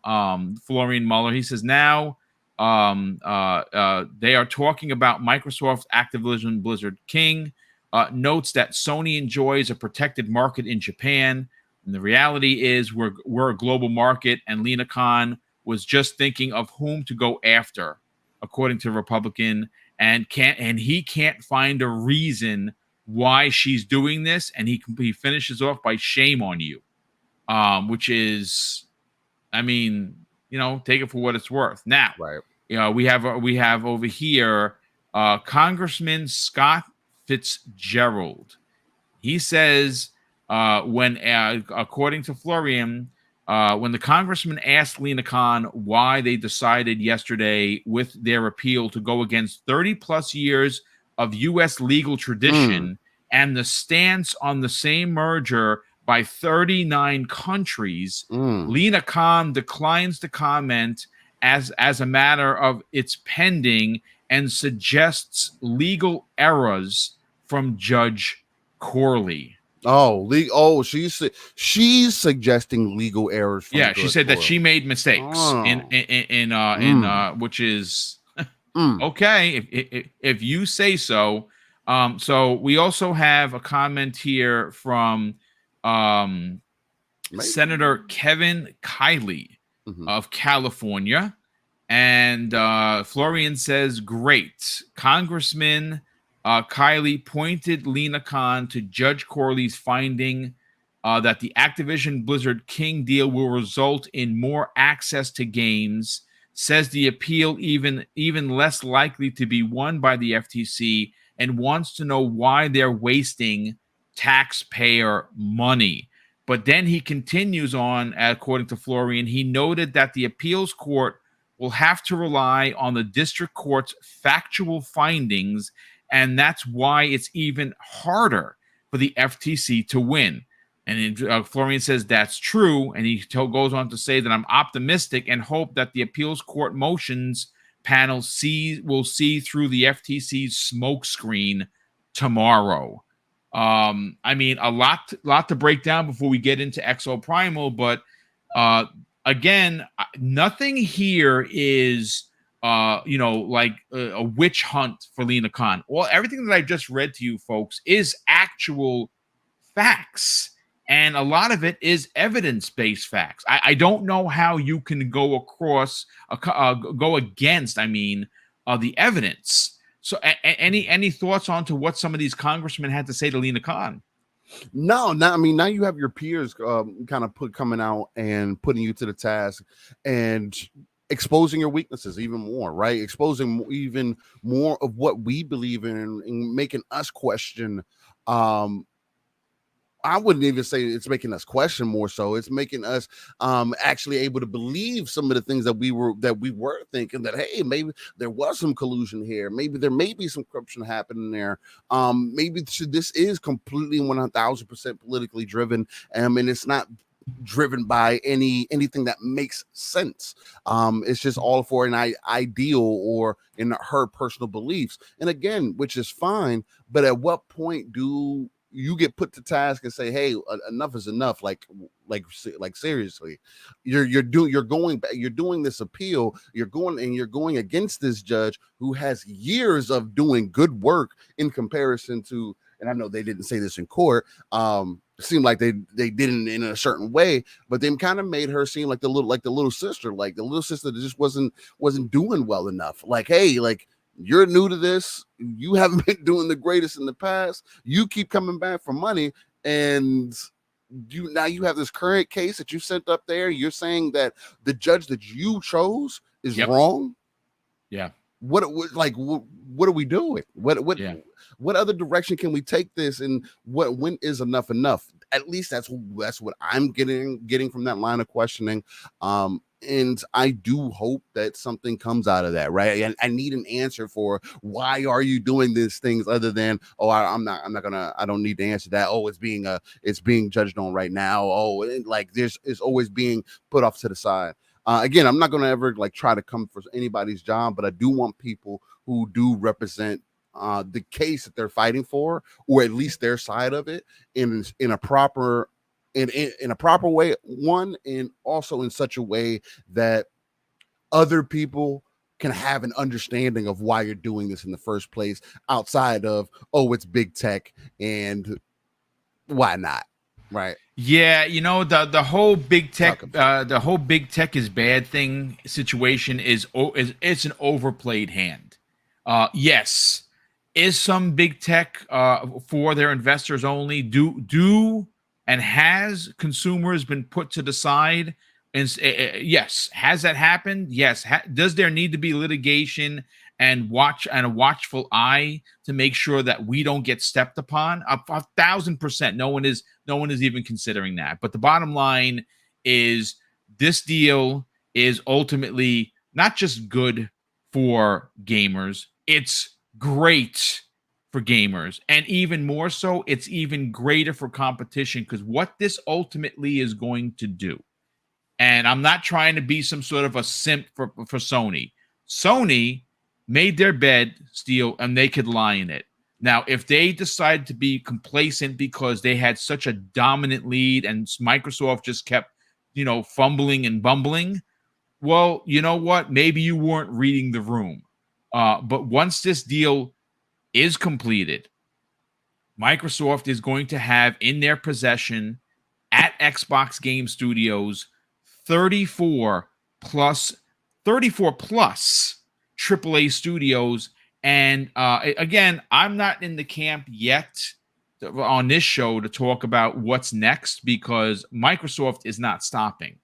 Florian Muller. He says, now they are talking about Microsoft's Activision Blizzard King, notes that Sony enjoys a protected market in Japan. And the reality is we're a global market, and Lina Khan was just thinking of whom to go after, according to Republican, and he can't find a reason why she's doing this, and he finishes off by shame on you, which is, I mean, take it for what it's worth. Now, we have over here Congressman Scott Fitzgerald. He says when according to Florian, when the congressman asked Lina Khan why they decided yesterday with their appeal to go against 30 plus years of U.S. legal tradition and the stance on the same merger by 39 countries, Lina Khan declines to comment as a matter of its pending and suggests legal errors from Judge Corley. She's suggesting legal errors. She said that she made mistakes in which is okay if you say so. So we also have a comment here from Senator Kevin Kiley of California, and Florian says, "Great, Congressman." Kylie pointed Lina Khan to Judge Corley's finding that the Activision Blizzard King deal will result in more access to games. Says the appeal even less likely to be won by the FTC, and wants to know why they're wasting taxpayer money. But then he continues on, according to Florian, he noted that the appeals court will have to rely on the district court's factual findings, and that's why it's even harder for the FTC to win. And Florian says that's true, and he goes on to say that I'm optimistic and hope that the appeals court motions panel will see through the FTC's smokescreen tomorrow. I mean, a lot to break down before we get into Exo Primal, but again, nothing here is like a witch hunt for Lina Khan. Well, everything that I just read to you folks is actual facts, and a lot of it is evidence-based facts. I don't know how you can go against the evidence. So any thoughts on to what some of these congressmen had to say to Lina Khan? No, now I mean, now you have your peers kind of coming out and putting you to the task and exposing your weaknesses even more, right? Exposing even more of what we believe in and making us question. I wouldn't even say it's making us question more so. It's making us actually able to believe some of the things that we were thinking, that hey, maybe there was some collusion here. Maybe there may be some corruption happening there. Maybe this is completely 1,000% politically driven, and it's not driven by anything that makes sense. It's just all for an ideal or in her personal beliefs. And again, which is fine, but at what point do you get put to task and say, hey, enough is enough? Like seriously, you're doing this appeal, you're going against this judge who has years of doing good work in comparison to, and I know they didn't say this in court, seemed like they did it in a certain way, but they kind of made her seem like the little sister that just wasn't doing well enough. Like, hey, like, you're new to this, you haven't been doing the greatest in the past, you keep coming back for money, and you have this current case that you sent up there. You're saying that the judge that you chose is wrong. Yeah. What are we doing? What other direction can we take this? And when is enough? At least that's what I'm getting from that line of questioning. And I do hope that something comes out of that, right? And I need an answer for why are you doing these things, other than, oh, I don't need to answer that. Oh, it's being judged on right now. Oh, it's always being put off to the side. Again, I'm not going to ever try to come for anybody's job, but I do want people who do represent the case that they're fighting for, or at least their side of it, in a proper way, one, and also in such a way that other people can have an understanding of why you're doing this in the first place, outside of, oh, it's big tech and why not, right? Yeah, the whole big tech is bad thing situation is it's an overplayed hand. Yes, is some big tech for their investors only? And has consumers been put to the side? And yes, has that happened? Yes. Does there need to be litigation and a watchful eye to make sure that we don't get stepped upon? 1,000%. No one is even considering that. But the bottom line is, this deal is ultimately not just good for gamers, it's great for gamers, and even more so, it's even greater for competition, because what this ultimately is going to do, and I'm not trying to be some sort of a simp for Sony. Sony made their bed, Steel, and they could lie in it. Now, if they decide to be complacent because they had such a dominant lead and Microsoft just kept, fumbling and bumbling, well, you know what? Maybe you weren't reading the room. But once this deal is completed, Microsoft is going to have in their possession at Xbox Game Studios 34 plus AAA studios And again, I'm not in the camp yet on this show to talk about what's next because Microsoft is not stopping.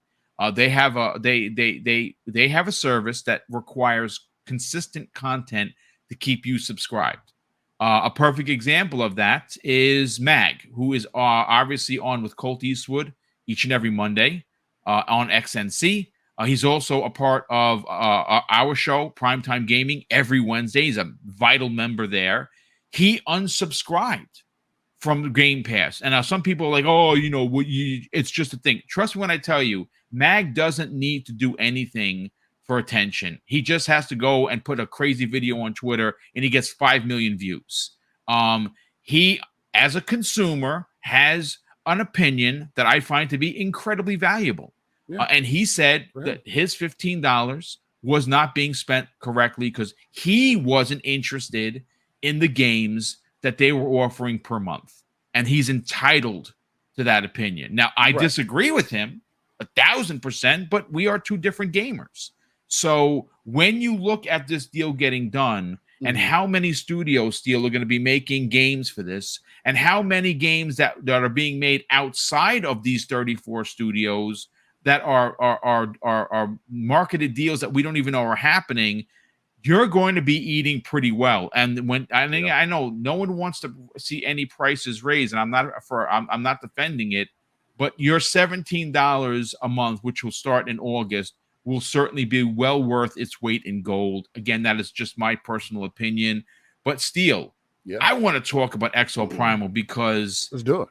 They have they have a service that requires consistent content to keep you subscribed. A perfect example of that is Mag, who is obviously on with Colt Eastwood each and every Monday on XNC. He's also a part of our show, Primetime Gaming, every Wednesday. He's a vital member there. He unsubscribed from Game Pass. And now some people are like, oh, it's just a thing. Trust me when I tell you, Mag doesn't need to do anything for attention. He just has to go and put a crazy video on Twitter and he gets 5 million views. He, as a consumer, has an opinion that I find to be incredibly valuable. Yeah. And he said that his $15 was not being spent correctly because he wasn't interested in the games that they were offering per month. And he's entitled to that opinion. Now, I disagree with him 1,000%, but we are two different gamers. So when you look at this deal getting done and how many studios still are going to be making games for this and how many games that are being made outside of these 34 studios that are marketed deals that we don't even know are happening, you're going to be eating pretty well. And when I know no one wants to see any prices raised, and I'm not defending it, but your $17 a month, which will start in August, will certainly be well worth its weight in gold. Again, that is just my personal opinion. But still, I want to talk about Exo Primal because let's do it.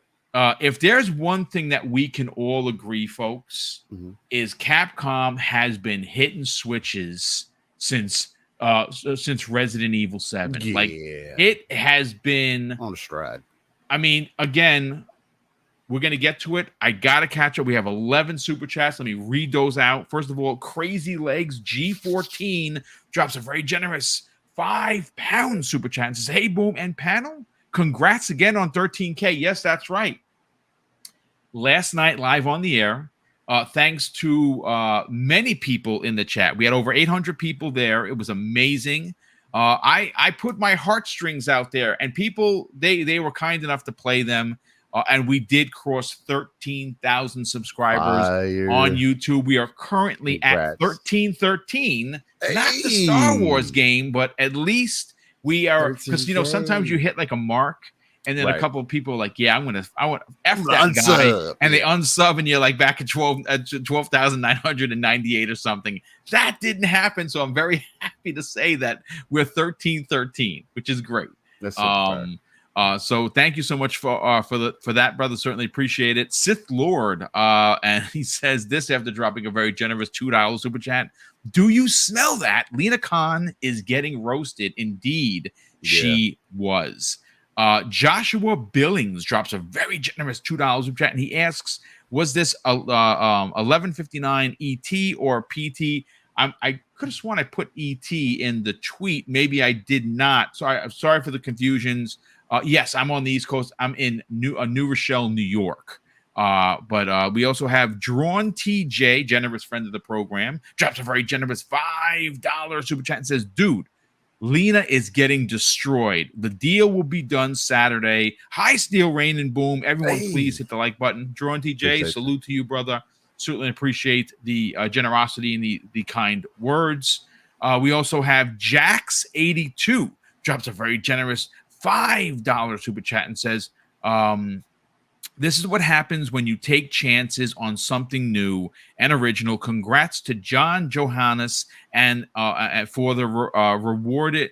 If there's one thing that we can all agree, folks, is Capcom has been hitting switches since Resident Evil 7. Yeah. Like, it has been on the stride. I mean, again, we're going to get to it. I got to catch up. We have 11 super chats. Let me read those out. First of all, Crazy Legs G14 drops a very generous £5 super chat and says, hey, Boom and panel, congrats again on 13K. Yes, that's right. Last night, live on the air, thanks to many people in the chat. We had over 800 people there. It was amazing. I put my heartstrings out there, and people, they were kind enough to play them. And we did cross 13,000 subscribers on YouTube. We are currently at 1313. Hey. Not the Star Wars game, but at least we are, because sometimes you hit like a mark, and then a couple of people are like, yeah, I want F that guy, and they unsub, and you're like back at 12,998 or something. That didn't happen, so I'm very happy to say that we're 1313, which is great. That's so so thank you so much for that, brother. Certainly appreciate it. Sith Lord, and he says this after dropping a very generous $2 super chat. Do you smell that? Lina Khan is getting roasted. Indeed, she was. Joshua Billings drops a very generous $2 super chat, and he asks, was this 1159 ET or PT? I could have sworn I put ET in the tweet. Maybe I did not. So I'm sorry for the confusions. Yes, I'm on the East Coast. I'm in New Rochelle, New York. But we also have Drawn TJ, generous friend of the program, drops a very generous $5 super chat and says, dude, Lina is getting destroyed. The deal will be done Saturday. Hi, Steel Rain and Boom. Everyone, please hit the like button. Drawn TJ, salute to you, brother. Certainly appreciate the generosity and the kind words. We also have Jax82, drops a very generous $5 super chat and says, this is what happens when you take chances on something new and original. Congrats to John Johannes and for the reward a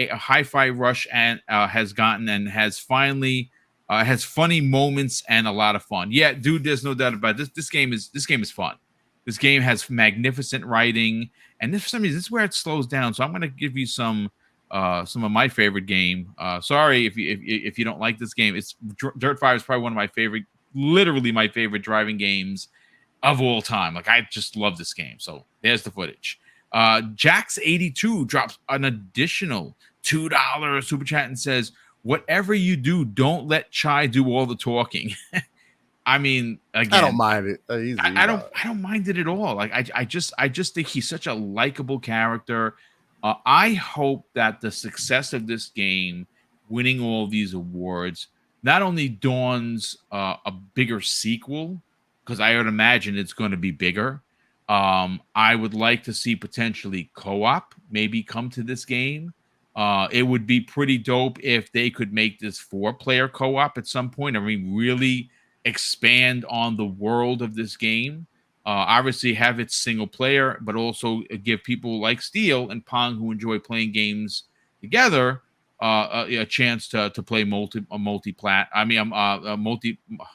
HiFi Rush and has gotten and has finally has funny moments and a lot of fun. Yeah, dude, there's no doubt about it. This game is fun. This game has magnificent writing, and for some reason, this is where it slows down. So I'm going to give you some of my favorite game. Sorry if you don't like this game. It's Dirt 5 is probably one of my favorite, literally my favorite driving games of all time. Like, I just love this game. So there's the footage. Jax82 drops an additional $2 super chat and says, whatever you do, don't let Chai do all the talking. I mean, again, I don't mind it. I don't mind it at all. Like, I just think he's such a likable character. I hope that the success of this game, winning all these awards, not only dawns a bigger sequel, because I would imagine it's going to be bigger. I would like to see potentially co-op maybe come to this game. It would be pretty dope if they could make this 4-player co-op at some point. I mean, really expand on the world of this game. Obviously, have its single player, but also give people like Steel and Pong who enjoy playing games together a chance to play multi-plat. I mean, multi-plat.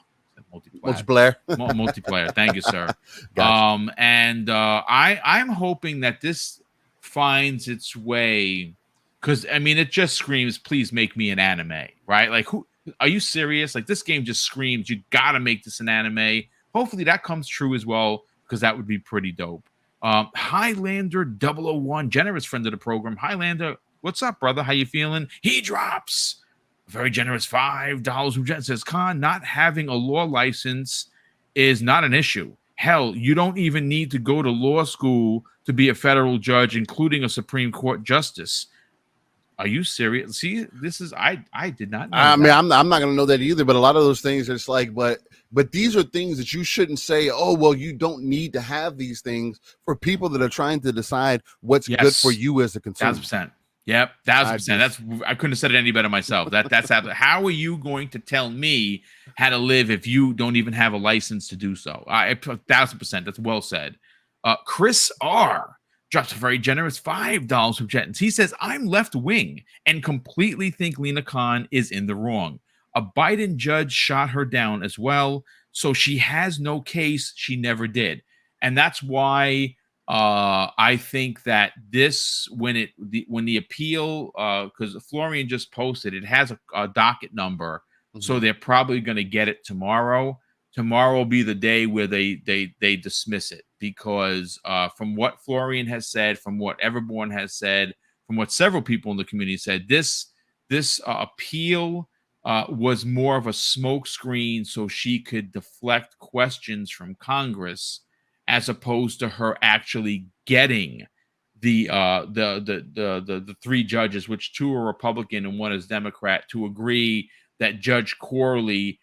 Multiplayer. Multiplayer. Thank you, sir. Gotcha. And I'm hoping that this finds its way, because I mean, it just screams, "Please make me an anime," right? Like, who are you serious? Like, this game just screams, "You gotta make this an anime." Hopefully, that comes true as well, because that would be pretty dope. Highlander 001, generous friend of the program. Highlander, what's up, brother? How you feeling? He drops a very generous $5. Who says, Khan, not having a law license is not an issue. Hell, you don't even need to go to law school to be a federal judge, including a Supreme Court justice. Are you serious? See, this is I did not know. I mean, I'm not going to know that either. But a lot of those things, it's like, but these are things that you shouldn't say. Oh, well, you don't need to have these things for people that are trying to decide what's good for you as a consumer. 1,000%. Yep, 1,000%. I couldn't have said it any better myself. That's how are you going to tell me how to live if you don't even have a license to do so? 1,000%. That's well said. Chris R drops a very generous $5 from Jettins. He says, I'm left wing and completely think Lina Khan is in the wrong. A Biden judge shot her down as well, so she has no case. She never did. And that's why I think that this, when the appeal, because Florian just posted, it has a docket number, so they're probably going to get it tomorrow. Tomorrow will be the day where they dismiss it, because from what Florian has said, from what Everborn has said, from what several people in the community said, this appeal was more of a smokescreen so she could deflect questions from Congress, as opposed to her actually getting the 3 judges, which 2 are Republican and 1 is Democrat, to agree that Judge Corley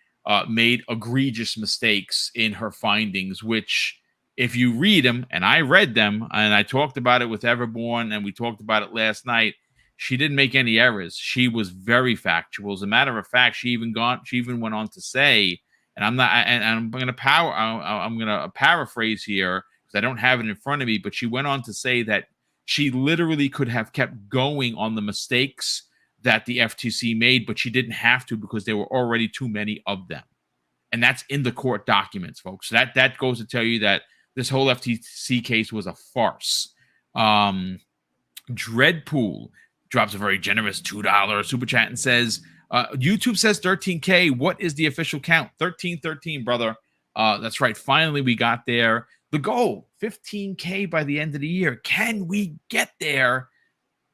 made egregious mistakes in her findings, which, if you read them, and I read them, and I talked about it with Everborn, and we talked about it last night, she didn't make any errors. She was very factual. As a matter of fact, she even went on to say, and I'm going to paraphrase here because I don't have it in front of me, but she went on to say that she literally could have kept going on the mistakes that the FTC made, but she didn't have to because there were already too many of them. And that's in the court documents, folks. So that goes to tell you that this whole FTC case was a farce. Dreadpool drops a very generous $2 super chat and says, YouTube says 13K. What is the official count? 1313, brother. That's right. Finally, we got there. The goal, 15K by the end of the year. Can we get there?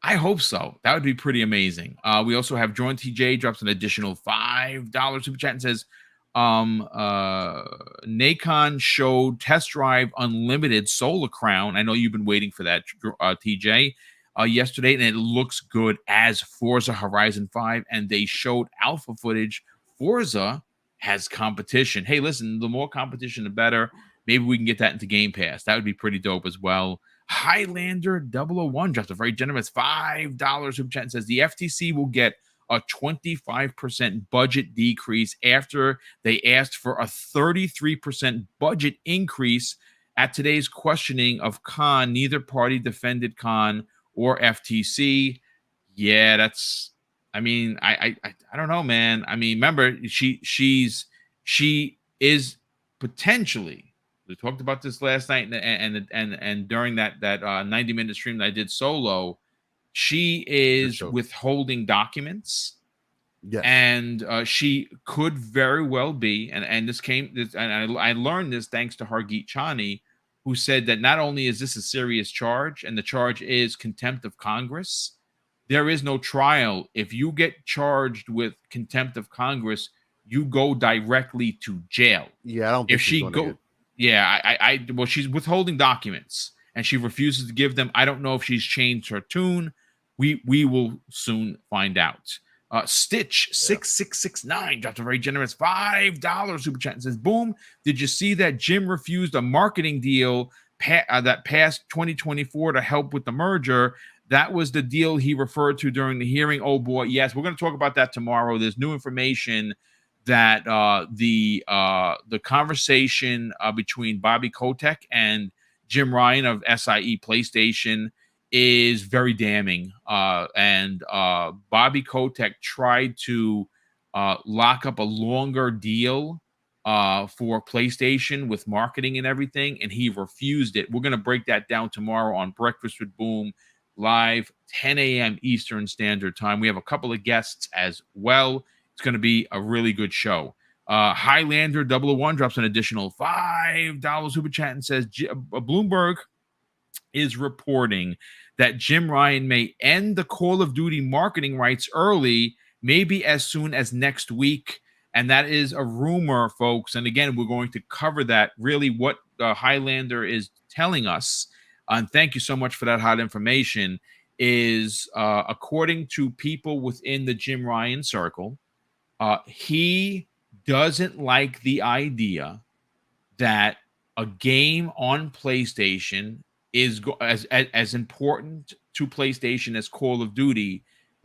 I hope so. That would be pretty amazing. We also have Jordan TJ drops an additional $5 super chat and says, Nacon showed Test Drive Unlimited Solar Crown. I know you've been waiting for that, TJ. Yesterday, and it looks good as Forza Horizon 5, and they showed alpha footage. Forza has competition. Hey, listen, the more competition, the better. Maybe we can get that into Game Pass. That would be pretty dope as well. Highlander 001 drops a very generous $5 super chat and says the FTC will get a 25% budget decrease after they asked for a 33% budget increase at today's questioning of Khan. Neither party defended Khan or FTC. Yeah, that's, I mean, I don't know, man. I mean, remember, she is potentially, we talked about this last night and during that 90-minute stream that I did solo, she is withholding documents. Yes. And she could very well be, and I learned this thanks to Hargeet Chani, who said that not only is this a serious charge, and the charge is contempt of Congress, there is no trial. If you get charged with contempt of Congress, you go directly to jail. Yeah, I don't think well, she's withholding documents, and she refuses to give them. I don't know if she's changed her tune. We will soon find out. Stitch 6669 dropped a very generous $5 super chat and says, "Boom, did you see that Jim refused a marketing deal that passed 2024 to help with the merger? That was the deal he referred to during the hearing." Oh boy, yes, we're going to talk about that tomorrow. There's new information that the conversation between Bobby Kotick and Jim Ryan of SIE PlayStation is very damning. And Bobby Kotick tried to lock up a longer deal for PlayStation with marketing and everything, and he refused it. We're going to break that down tomorrow on Breakfast with Boom, live 10 a.m. Eastern Standard Time. We have a couple of guests as well. It's going to be a really good show. Highlander 001 drops an additional $5 super chat and says, Bloomberg is reporting that Jim Ryan may end the Call of Duty marketing rights early, maybe as soon as next week. And that is a rumor, folks. And again, we're going to cover that, really what Highlander is telling us. And thank you so much for that hot information. Is according to people within the Jim Ryan circle, he doesn't like the idea that a game on PlayStation is as important to PlayStation as Call of Duty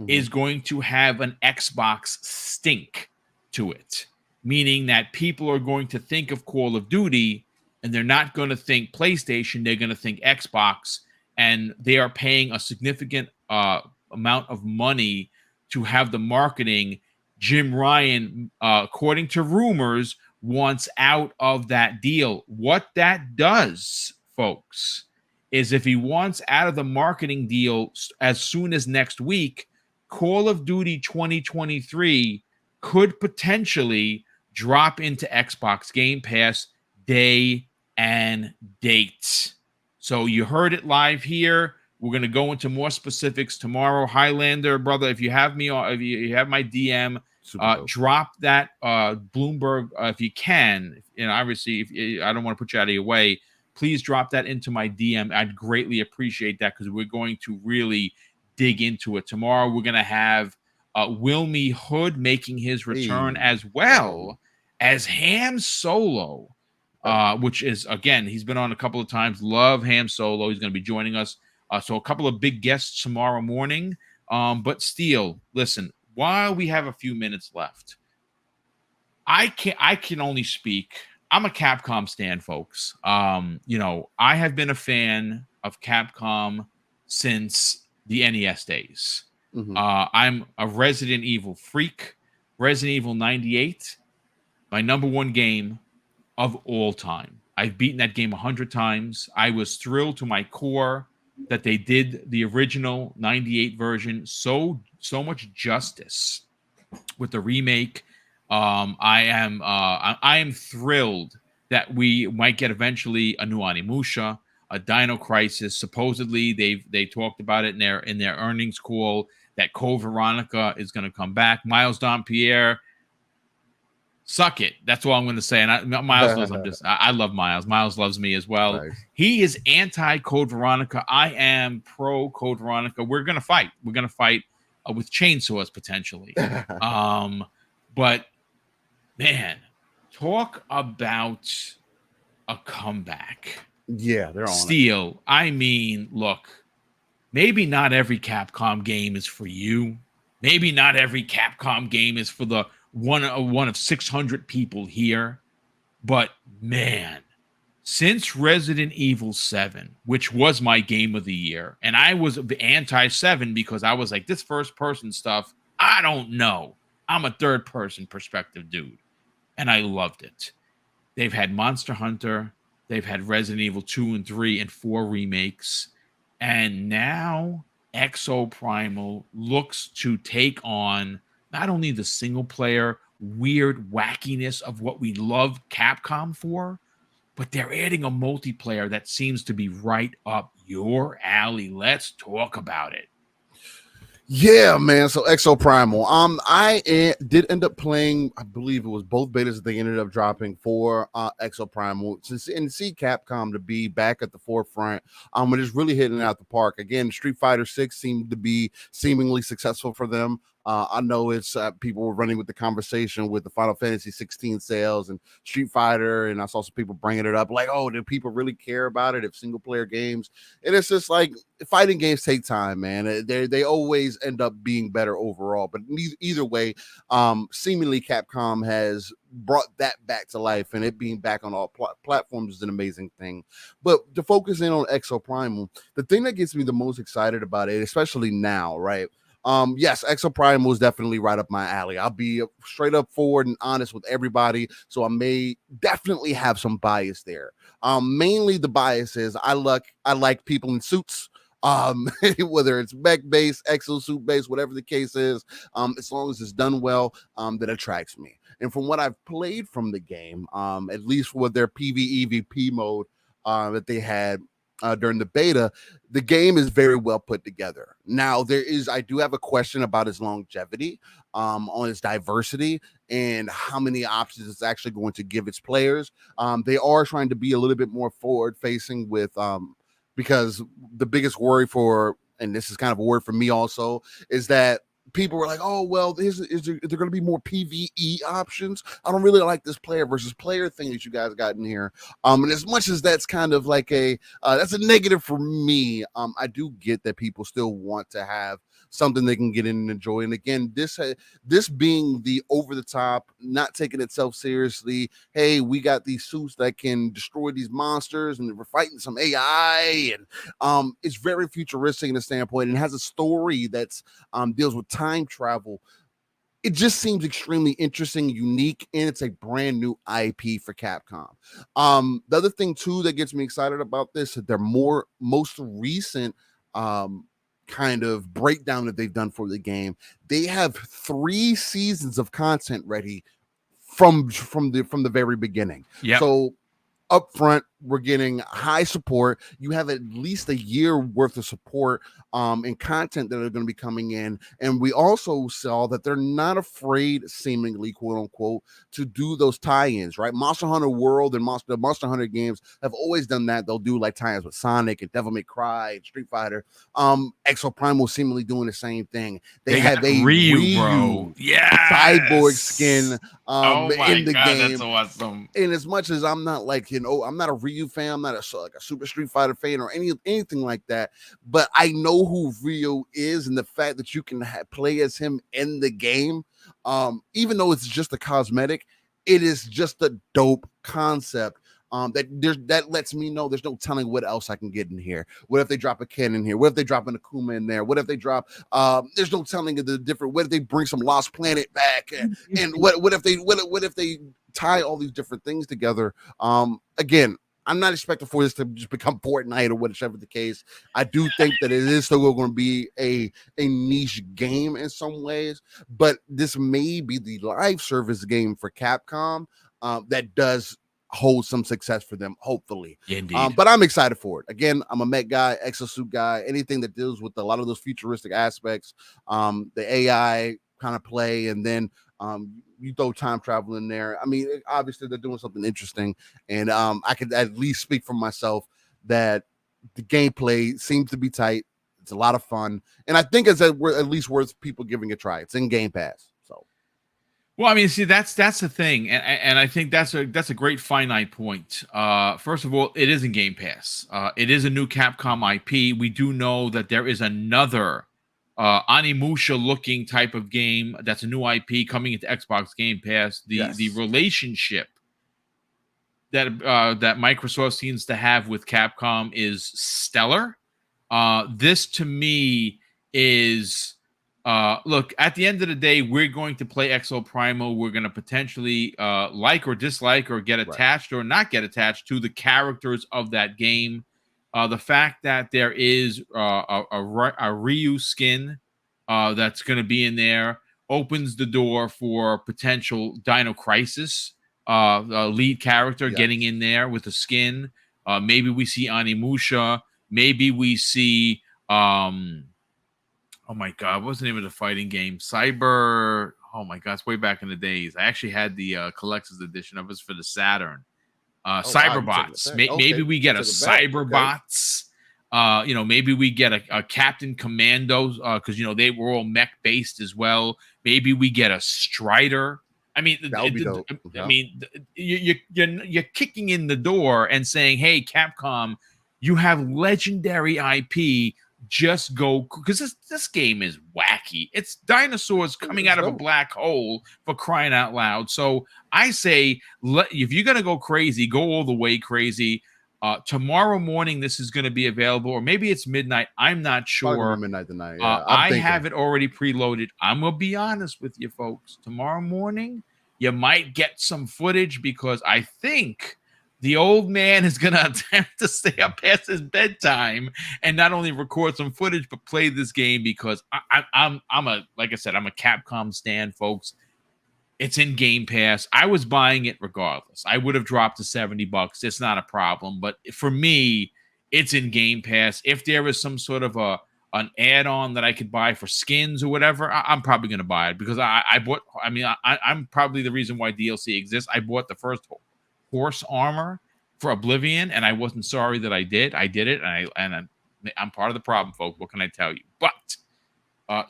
is going to have an Xbox stink to it, meaning that people are going to think of Call of Duty and they're not going to think PlayStation, they're going to think Xbox, and they are paying a significant amount of money to have the marketing. Jim Ryan, according to rumors, wants out of that deal. What that does, folks, is if he wants out of the marketing deal as soon as next week, Call of Duty 2023 could potentially drop into Xbox Game Pass day and date. So you heard it live here. We're going to go into more specifics tomorrow. Highlander, brother, if you have me, if you have my DM, drop that Bloomberg if you can. And obviously, if I don't want to put you out of your way, please drop that into my DM. I'd greatly appreciate that because we're going to really dig into it tomorrow. We're going to have Wilmy Hood making his return as well as Ham Solo, which is, again, he's been on a couple of times. Love Ham Solo. He's going to be joining us. So a couple of big guests tomorrow morning. But Steele, listen, while we have a few minutes left, I can only speak. I'm a Capcom stan, folks. I have been a fan of Capcom since the NES days. I'm a Resident Evil freak. Resident Evil 98, my number one game of all time. I've beaten that game 100 times. I was thrilled to my core that they did the original 98 version so much justice with the remake. I am thrilled that we might get eventually a new Onimusha, a Dino Crisis. Supposedly they talked about it in their earnings call that Code Veronica is going to come back. Miles Dompierre, suck it. That's all I'm going to say. And Miles knows I love Miles. Miles loves me as well. Nice. He is anti-Code Veronica. I am pro-Code Veronica. We're going to fight. We're going to fight with chainsaws potentially. But man, talk about a comeback. Yeah, they're on Steel. I mean, look, maybe not every Capcom game is for you. Maybe not every Capcom game is for the one of 600 people here. But man, since Resident Evil 7, which was my game of the year, and I was anti-7 because I was like, this first-person stuff, I don't know. I'm a third-person perspective dude, and I loved it. They've had Monster Hunter. They've had Resident Evil 2 and 3 and 4 remakes. And now Exo Primal looks to take on not only the single-player weird wackiness of what we love Capcom for, but they're adding a multiplayer that seems to be right up your alley. Let's talk about it. Yeah, man. So Exo Primal. Did end up playing. I believe it was both betas that they ended up dropping for Exo Primal. And see Capcom to be back at the forefront. And it's really hitting it out the park. Again, Street Fighter 6 seemed to be seemingly successful for them. I know it's people were running with the conversation with the Final Fantasy 16 sales and Street Fighter, and I saw some people bringing it up like, oh, do people really care about it if single player games? And it's just like fighting games take time, man. They always end up being better overall. But either way, seemingly Capcom has brought that back to life, and it being back on all platforms is an amazing thing. But to focus in on Exo Primal, the thing that gets me the most excited about it, especially now, right? Yes, Exo Primal is definitely right up my alley. I'll be straight up forward and honest with everybody, so I may definitely have some bias there. Mainly the bias is I like people in suits. Whether it's mech based, exosuit based, whatever the case is, as long as it's done well, that attracts me. And from what I've played from the game, at least with their PvEVP mode that they had during the beta, the game is very well put together. Now, I do have a question about its longevity, on its diversity, and how many options it's actually going to give its players. They are trying to be a little bit more forward facing with, because the biggest worry for, and this is kind of a word for me also, is that people were like, oh, well, is there going to be more PvE options? I don't really like this player versus player thing that you guys got in here. And as much as that's kind of like that's a negative for me, I do get that people still want to have something they can get in and enjoy. And again, this being the over the top, not taking itself seriously. Hey, we got these suits that can destroy these monsters, and we're fighting some AI, and it's very futuristic in the standpoint, and has a story that's deals with time travel. It just seems extremely interesting, unique, and it's a brand new IP for Capcom. The other thing too that gets me excited about this is their most recent kind of breakdown that they've done for the game. They have 3 seasons of content ready from the very beginning. Yep. So up front, we're getting high support. You have at least a year worth of support and content that are going to be coming in. And we also saw that they're not afraid, seemingly, quote unquote, to do those tie-ins, right? Monster Hunter World and the Monster Hunter games have always done that. They'll do like tie-ins with Sonic and Devil May Cry and Street Fighter. Exo Primal seemingly doing the same thing. They have a Ryu, bro. Yes. cyborg skin Oh my in the God, game. that's awesome. And as much as I'm not like, I'm not a Ryu fan, I'm not like a Super Street Fighter fan or anything like that, but I know who Ryu is, and the fact that you can play as him in the game, even though it's just a cosmetic, it is just a dope concept. That lets me know there's no telling what else I can get in here. What if they drop a Ken in here? What if they drop an Akuma in there? What if they drop there's no telling of the different, what if they bring some Lost Planet back, and what if they tie all these different things together? Again, I'm not expecting for this to just become Fortnite or whatever the case. I do think that it is still going to be a niche game in some ways, but this may be the live service game for Capcom that does hold some success for them, hopefully. Indeed. But I'm excited for it. Again, I'm a mech guy, exosuit guy, anything that deals with a lot of those futuristic aspects, the AI kind of play, and then you throw time travel in there. I mean, obviously they're doing something interesting, and I could at least speak for myself that the gameplay seems to be tight. It's a lot of fun, and I think it's at least worth people giving a try. It's in Game Pass, so. Well, I mean, see, that's the thing, and I think that's a great finite point. First of all, it is in Game Pass. It is a new Capcom IP. We do know that there is another Animusha looking type of game that's a new IP coming into Xbox Game Pass. The relationship that that Microsoft seems to have with Capcom is stellar. This to me is look, at the end of the day, we're going to play Exo Primal. We're going to potentially like or dislike or get attached or not get attached to the characters of that game. The fact that there is a Ryu skin that's going to be in there opens the door for potential Dino Crisis lead character getting in there with a skin. Maybe we see Animusha. Maybe we see Oh my god, what was the name of the fighting game? Cyber. Oh my god, it's way back in the days. I actually had the collector's edition of it for the Saturn. Oh wow, you took it Cyberbots. back. Okay, Maybe we you get a took it back. Okay. Cyberbots. Maybe we get a Captain Commando because they were all mech based as well. Maybe we get a Strider. I mean, That would be dope. I Yeah. mean, you're kicking in the door and saying, "Hey, Capcom, you have legendary IP. Just go," because this game is wacky. It's dinosaurs coming out of a black hole, for crying out loud. So I say, if you're gonna go crazy, go all the way crazy. Tomorrow morning, this is going to be available, or maybe it's midnight. I'm not Probably gonna sure. be midnight tonight. Yeah, I'm I thinking. have it already preloaded. I'm gonna be honest with you, folks. Tomorrow morning, you might get some footage because I think the old man is gonna attempt to stay up past his bedtime and not only record some footage but play this game because I'm like I said, I'm a Capcom stan, folks. It's in Game Pass. I was buying it regardless. I would have dropped to $70. It's not a problem. But for me, it's in Game Pass. If there is some sort of an add-on that I could buy for skins or whatever, I'm probably going to buy it because I bought. I mean, I'm probably the reason why DLC exists. I bought the first horse armor for Oblivion, and I wasn't sorry that I did. I did it, and I'm part of the problem, folks. What can I tell you? But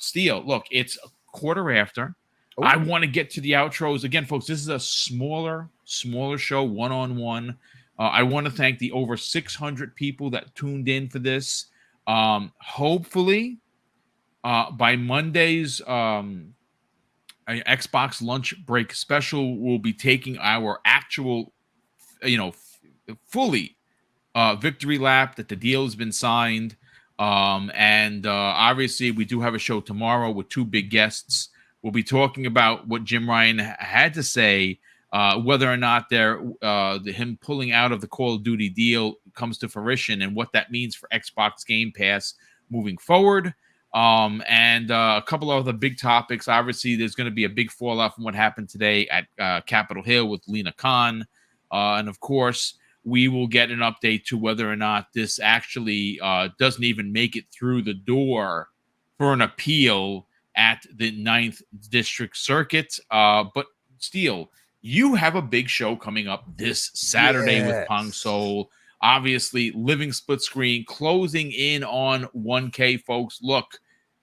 Steel, look, it's a quarter after. Ooh. I want to get to the outros again, folks. This is a smaller show, one-on-one. I want to thank the over 600 people that tuned in for this. Hopefully, by Monday's Xbox lunch break special, we'll be taking our actual, fully victory lap that the deal has been signed. And obviously, we do have a show tomorrow with two big guests. We'll be talking about what Jim Ryan had to say, whether or not him pulling out of the Call of Duty deal comes to fruition and what that means for Xbox Game Pass moving forward. And a couple of other big topics. Obviously, there's going to be a big fallout from what happened today at Capitol Hill with Lina Khan. And of course, we will get an update to whether or not this actually doesn't even make it through the door for an appeal at the 9th District Circuit. But Steel, you have a big show coming up this Saturday with Pong Soul. Obviously, living split screen, closing in on 1K, folks. Look,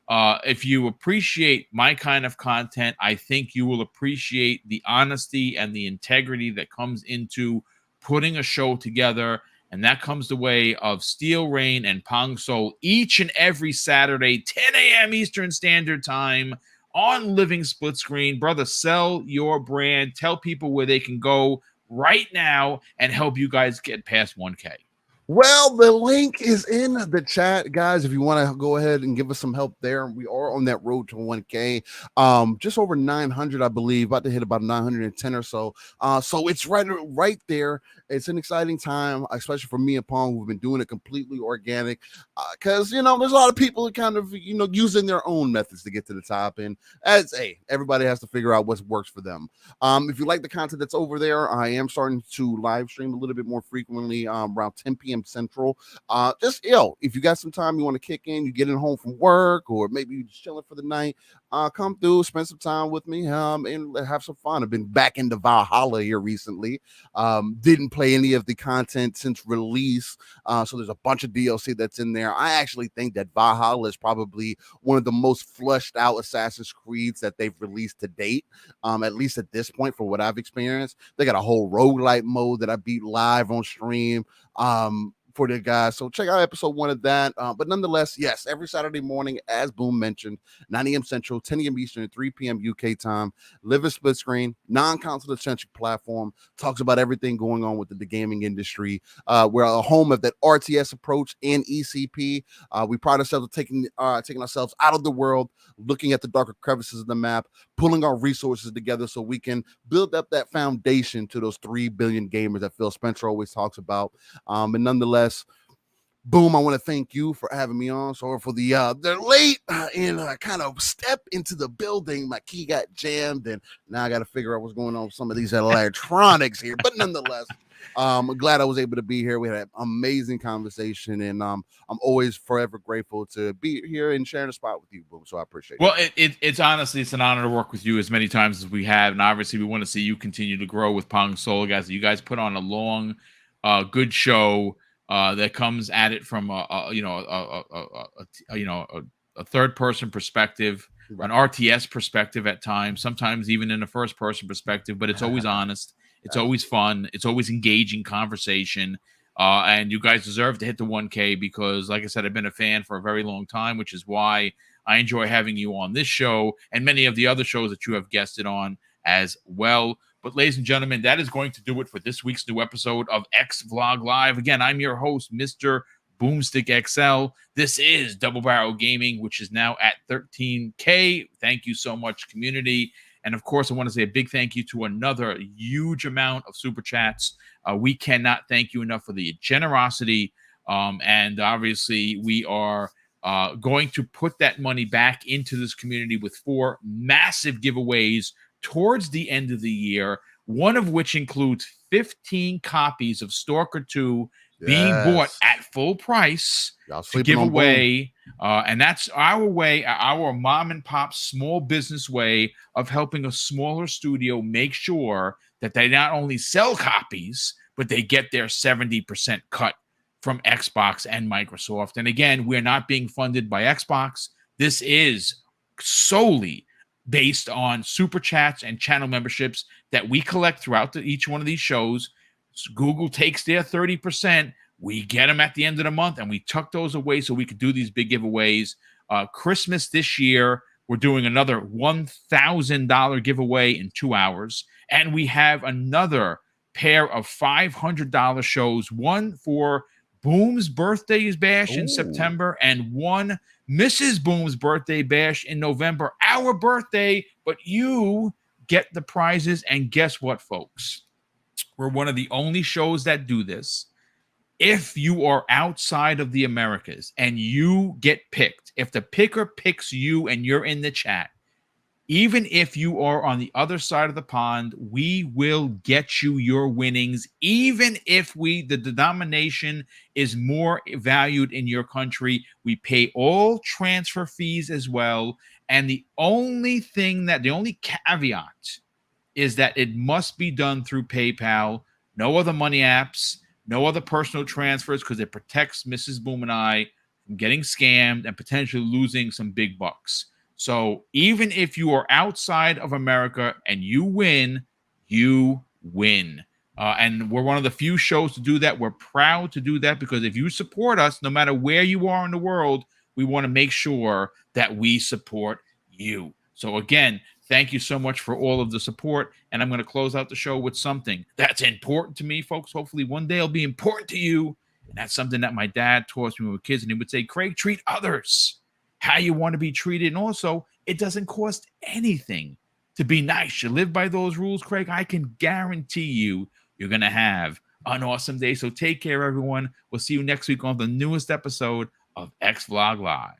if you appreciate my kind of content, I think you will appreciate the honesty and the integrity that comes into putting a show together. And that comes the way of Steel Rain and Pong Soul each and every Saturday, 10 a.m. Eastern Standard Time on Living Split Screen. Brother, sell your brand. Tell people where they can go right now and help you guys get past 1K. Well, the link is in the chat, guys. If you want to go ahead and give us some help there, we are on that road to 1K. Just over 900, I believe, about to hit about 910 or so. So it's right there. It's an exciting time, especially for me and Pong, who've been doing it completely organic. Because there's a lot of people who kind of using their own methods to get to the top, and everybody has to figure out what works for them. If you like the content that's over there, I am starting to live stream a little bit more frequently around 10 p.m. Central. If you got some time you want to kick in, you getting home from work, or maybe you're just chilling for the night, come through, spend some time with me, and have some fun. I've been back into Valhalla here recently. Didn't play any of the content since release, so there's a bunch of DLC that's in there. I actually think that Valhalla is probably one of the most flushed out Assassin's Creeds that they've released to date, at least at this point, for what I've experienced. They got a whole roguelite mode that I beat live on stream for the guys. So check out episode 1 of that. But nonetheless, yes, every Saturday morning, as Boom mentioned, 9 a.m. Central, 10 a.m. Eastern, 3 p.m. UK time, live a split screen, non-console centric platform, talks about everything going on with the gaming industry. We're a home of that RTS approach and ECP. We pride ourselves on taking ourselves out of the world, looking at the darker crevices of the map, pulling our resources together so we can build up that foundation to those 3 billion gamers that Phil Spencer always talks about. And nonetheless, Boom, I want to thank you for having me on. Sorry for the late and kind of step into the building. My key got jammed, and now I got to figure out what's going on with some of these electronics here. But nonetheless, Glad I was able to be here. We had an amazing conversation, and I'm always forever grateful to be here and sharing a spot with you, Boom. So I appreciate Well, it. it's honestly, it's an honor to work with you as many times as we have, and obviously we want to see you continue to grow with Pong Solo, guys. You guys put on a long, good show that comes at it from a third person perspective, Right. an RTS perspective at times, sometimes even in a first person perspective, but it's always honest. It's always fun. It's always engaging conversation. And you guys deserve to hit the 1K because, like I said, I've been a fan for a very long time, which is why I enjoy having you on this show and many of the other shows that you have guested on as well. But ladies and gentlemen, that is going to do it for this week's new episode of X Vlog Live. Again, I'm your host, Mr. BoomStick XL. This is Double Barrel Gaming, which is now at 13K. Thank you so much, community. And of course, I want to say a big thank you to another huge amount of super chats. We cannot thank you enough for the generosity. And obviously, we are going to put that money back into this community with 4 massive giveaways towards the end of the year, one of which includes 15 copies of Stalker 2 being bought at full price to give away. And that's our way, our mom and pop small business way of helping a smaller studio make sure that they not only sell copies, but they get their 70% cut from Xbox and Microsoft. And again, we're not being funded by Xbox. This is solely based on super chats and channel memberships that we collect throughout each one of these shows. So Google takes their 30%. We get them at the end of the month, and we tuck those away so we could do these big giveaways. Christmas this year, we're doing another $1,000 giveaway in 2 hours. And we have another pair of $500 shows, one for Boom's birthday bash in September and one Mrs. Boom's birthday bash in November. Our birthday, but you get the prizes. And guess what, folks? We're one of the only shows that do this. If you are outside of the Americas and you get picked, if the picker picks you and you're in the chat, even if you are on the other side of the pond, we will get you your winnings, even if the denomination is more valued in your country. We pay all transfer fees as well. And the only caveat is that it must be done through PayPal, no other money apps, no other personal transfers, because it protects Mrs. Boom and I from getting scammed and potentially losing some big bucks. So even if you are outside of America and you win, you win. And we're one of the few shows to do that. We're proud to do that because if you support us, no matter where you are in the world, we want to make sure that we support you. So again, thank you so much for all of the support. And I'm going to close out the show with something that's important to me, folks. Hopefully one day it'll be important to you. And that's something that my dad taught us when we were kids. And he would say, Craig, treat others how you want to be treated. And also, it doesn't cost anything to be nice. You live by those rules, Craig. I can guarantee you're going to have an awesome day. So take care, everyone. We'll see you next week on the newest episode of X Vlog Live.